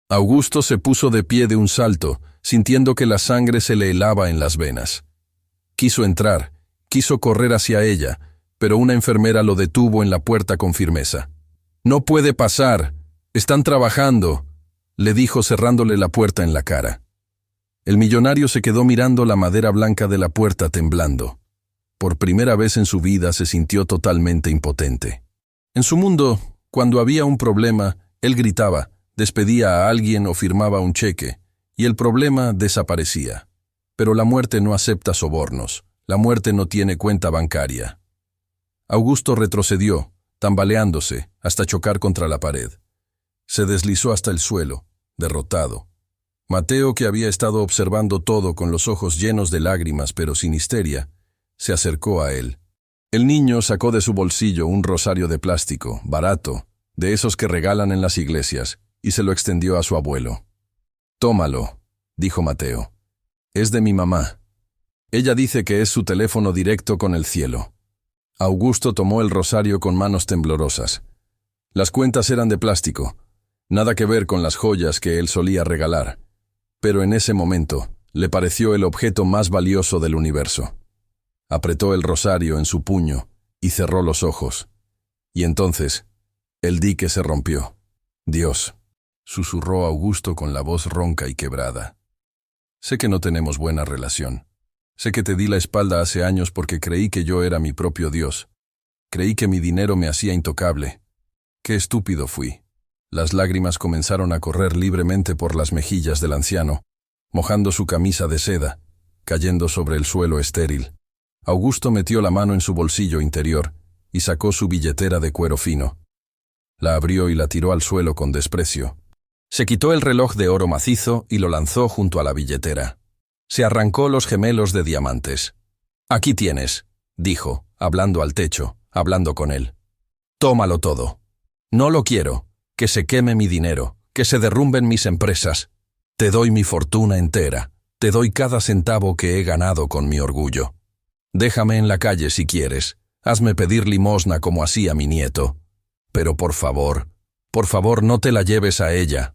Augusto se puso de pie de un salto, sintiendo que la sangre se le helaba en las venas. Quiso entrar, quiso correr hacia ella, pero una enfermera lo detuvo en la puerta con firmeza. «No puede pasar, están trabajando», le dijo cerrándole la puerta en la cara. El millonario se quedó mirando la madera blanca de la puerta temblando. Por primera vez en su vida se sintió totalmente impotente. En su mundo, cuando había un problema, él gritaba, despedía a alguien o firmaba un cheque, y el problema desaparecía. Pero la muerte no acepta sobornos, la muerte no tiene cuenta bancaria. Augusto retrocedió, tambaleándose, hasta chocar contra la pared. Se deslizó hasta el suelo, derrotado. Mateo, que había estado observando todo con los ojos llenos de lágrimas pero sin histeria, se acercó a él. El niño sacó de su bolsillo un rosario de plástico, barato, de esos que regalan en las iglesias, y se lo extendió a su abuelo. «Tómalo», dijo Mateo. «Es de mi mamá. Ella dice que es su teléfono directo con el cielo». Augusto tomó el rosario con manos temblorosas. Las cuentas eran de plástico, nada que ver con las joyas que él solía regalar, pero en ese momento le pareció el objeto más valioso del universo. Apretó el rosario en su puño y cerró los ojos. Y entonces, el dique se rompió. «Dios», susurró Augusto con la voz ronca y quebrada. «Sé que no tenemos buena relación. Sé que te di la espalda hace años porque creí que yo era mi propio Dios. Creí que mi dinero me hacía intocable. Qué estúpido fui». Las lágrimas comenzaron a correr libremente por las mejillas del anciano, mojando su camisa de seda, cayendo sobre el suelo estéril. Augusto metió la mano en su bolsillo interior y sacó su billetera de cuero fino. La abrió y la tiró al suelo con desprecio. Se quitó el reloj de oro macizo y lo lanzó junto a la billetera. Se arrancó los gemelos de diamantes. «Aquí tienes», dijo, hablando al techo, hablando con él. «Tómalo todo. No lo quiero. Que se queme mi dinero, que se derrumben mis empresas. Te doy mi fortuna entera, te doy cada centavo que he ganado con mi orgullo. Déjame en la calle si quieres, hazme pedir limosna como hacía mi nieto. Pero por favor, no te la lleves a ella».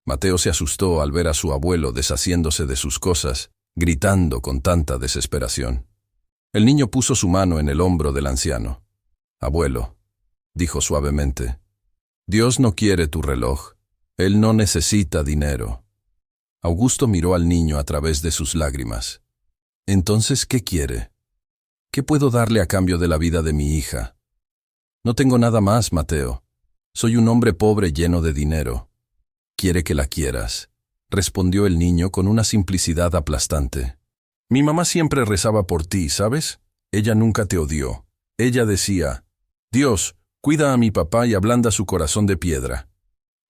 Mateo se asustó al ver a su abuelo deshaciéndose de sus cosas, gritando con tanta desesperación. El niño puso su mano en el hombro del anciano. «Abuelo», dijo suavemente, «Dios no quiere tu reloj. Él no necesita dinero». Augusto miró al niño a través de sus lágrimas. «¿Entonces qué quiere?». ¿Qué puedo darle a cambio de la vida de mi hija? No tengo nada más, Mateo. Soy un hombre pobre lleno de dinero. Quiere que la quieras, respondió el niño con una simplicidad aplastante. Mi mamá siempre rezaba por ti, ¿sabes? Ella nunca te odió. Ella decía, Dios, cuida a mi papá y ablanda su corazón de piedra.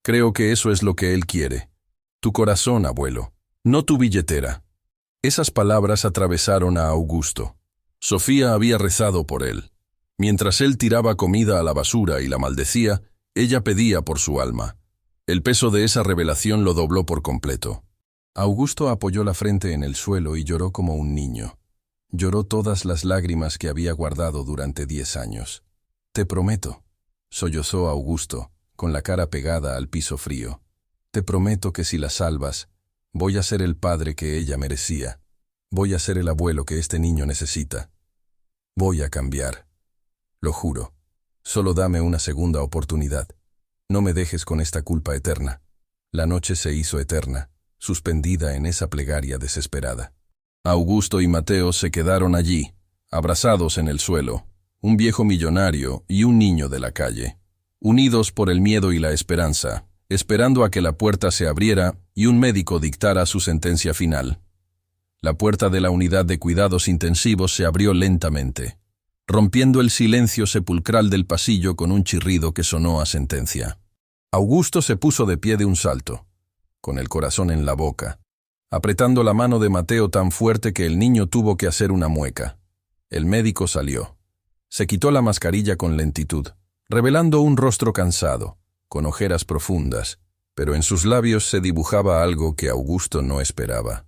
Creo que eso es lo que él quiere. Tu corazón, abuelo, no tu billetera. Esas palabras atravesaron a Augusto. Sofía había rezado por él. Mientras él tiraba comida a la basura y la maldecía, ella pedía por su alma. El peso de esa revelación lo dobló por completo. Augusto apoyó la frente en el suelo y lloró como un niño. Lloró todas las lágrimas que había guardado durante 10 años. Te prometo, sollozó Augusto, con la cara pegada al piso frío. Te prometo que si la salvas, voy a ser el padre que ella merecía. Voy a ser el abuelo que este niño necesita. Voy a cambiar. Lo juro. Solo dame una segunda oportunidad. No me dejes con esta culpa eterna. La noche se hizo eterna, suspendida en esa plegaria desesperada. Augusto y Mateo se quedaron allí, abrazados en el suelo, un viejo millonario y un niño de la calle, unidos por el miedo y la esperanza, esperando a que la puerta se abriera y un médico dictara su sentencia final. La puerta de la unidad de cuidados intensivos se abrió lentamente, rompiendo el silencio sepulcral del pasillo con un chirrido que sonó a sentencia. Augusto se puso de pie de un salto, con el corazón en la boca, apretando la mano de Mateo tan fuerte que el niño tuvo que hacer una mueca. El médico salió. Se quitó la mascarilla con lentitud, revelando un rostro cansado, con ojeras profundas, pero en sus labios se dibujaba algo que Augusto no esperaba.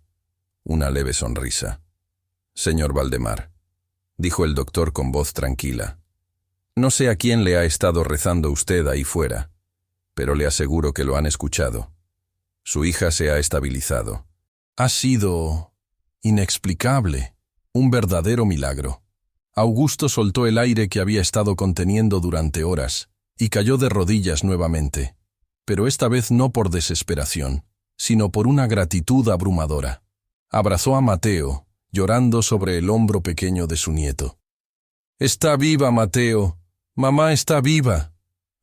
Una leve sonrisa. Señor Valdemar, dijo el doctor con voz tranquila. No sé a quién le ha estado rezando usted ahí fuera, pero le aseguro que lo han escuchado. Su hija se ha estabilizado. Ha sido inexplicable, un verdadero milagro. Augusto soltó el aire que había estado conteniendo durante horas y cayó de rodillas nuevamente, pero esta vez no por desesperación, sino por una gratitud abrumadora. Abrazó a Mateo, llorando sobre el hombro pequeño de su nieto. «Está viva, Mateo. Mamá está viva»,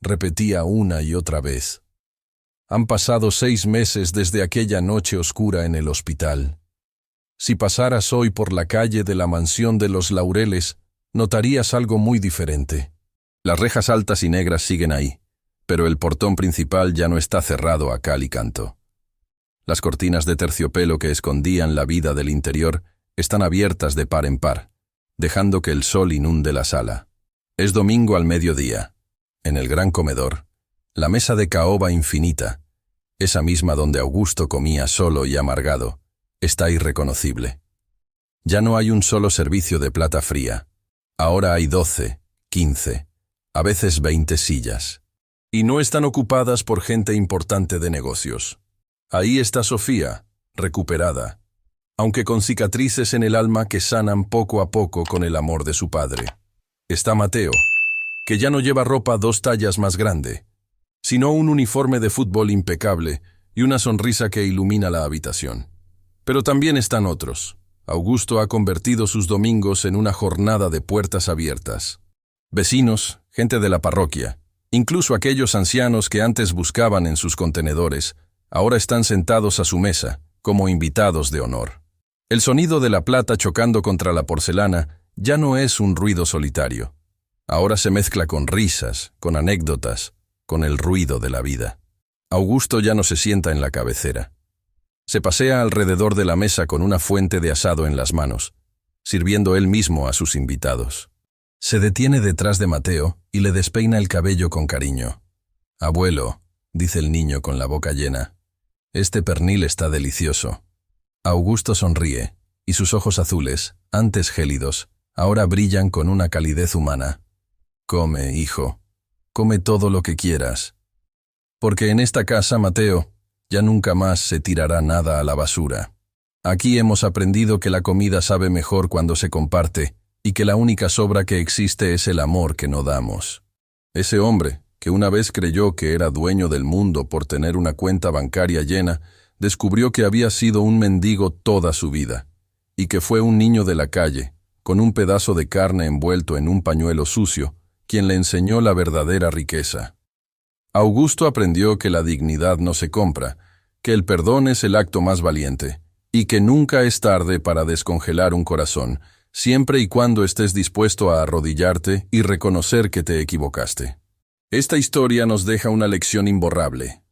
repetía una y otra vez. Han pasado 6 meses desde aquella noche oscura en el hospital. Si pasaras hoy por la calle de la mansión de los Laureles, notarías algo muy diferente. Las rejas altas y negras siguen ahí, pero el portón principal ya no está cerrado a cal y canto. Las cortinas de terciopelo que escondían la vida del interior están abiertas de par en par, dejando que el sol inunde la sala. Es domingo al mediodía. En el gran comedor, la mesa de caoba infinita, esa misma donde Augusto comía solo y amargado, está irreconocible. Ya no hay un solo servicio de plata fría. Ahora hay 12, 15, a veces 20 sillas. Y no están ocupadas por gente importante de negocios. Ahí está Sofía, recuperada, aunque con cicatrices en el alma que sanan poco a poco con el amor de su padre. Está Mateo, que ya no lleva ropa 2 tallas más grande, sino un uniforme de fútbol impecable y una sonrisa que ilumina la habitación. Pero también están otros. Augusto ha convertido sus domingos en una jornada de puertas abiertas. Vecinos, gente de la parroquia, incluso aquellos ancianos que antes buscaban en sus contenedores, ahora están sentados a su mesa, como invitados de honor. El sonido de la plata chocando contra la porcelana ya no es un ruido solitario. Ahora se mezcla con risas, con anécdotas, con el ruido de la vida. Augusto ya no se sienta en la cabecera. Se pasea alrededor de la mesa con una fuente de asado en las manos, sirviendo él mismo a sus invitados. Se detiene detrás de Mateo y le despeina el cabello con cariño. «Abuelo», dice el niño con la boca llena, «este pernil está delicioso». Augusto sonríe, y sus ojos azules, antes gélidos, ahora brillan con una calidez humana. «Come, hijo, come todo lo que quieras. Porque en esta casa, Mateo, ya nunca más se tirará nada a la basura. Aquí hemos aprendido que la comida sabe mejor cuando se comparte y que la única sobra que existe es el amor que no damos». Ese hombre, que una vez creyó que era dueño del mundo por tener una cuenta bancaria llena, descubrió que había sido un mendigo toda su vida, y que fue un niño de la calle, con un pedazo de carne envuelto en un pañuelo sucio, quien le enseñó la verdadera riqueza. Augusto aprendió que la dignidad no se compra, que el perdón es el acto más valiente, y que nunca es tarde para descongelar un corazón, siempre y cuando estés dispuesto a arrodillarte y reconocer que te equivocaste. Esta historia nos deja una lección imborrable.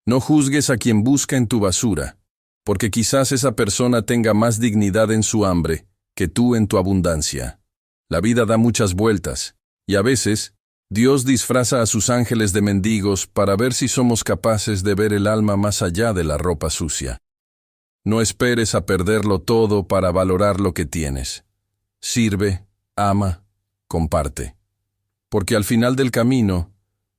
No juzgues a quien busca en tu basura, porque quizás esa persona tenga más dignidad en su hambre que tú en tu abundancia. La vida da muchas vueltas, y a veces, Dios disfraza a sus ángeles de mendigos para ver si somos capaces de ver el alma más allá de la ropa sucia. No esperes a perderlo todo para valorar lo que tienes. Sirve, ama, comparte. Porque al final del camino,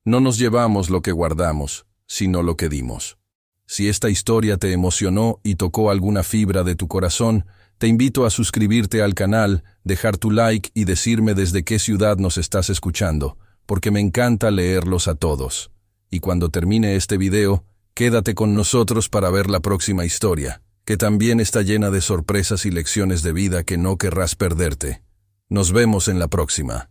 no nos llevamos lo que guardamos, sino lo que dimos. Si esta historia te emocionó y tocó alguna fibra de tu corazón, te invito a suscribirte al canal, dejar tu like y decirme desde qué ciudad nos estás escuchando, porque me encanta leerlos a todos. Y cuando termine este video, quédate con nosotros para ver la próxima historia, que también está llena de sorpresas y lecciones de vida que no querrás perderte. Nos vemos en la próxima.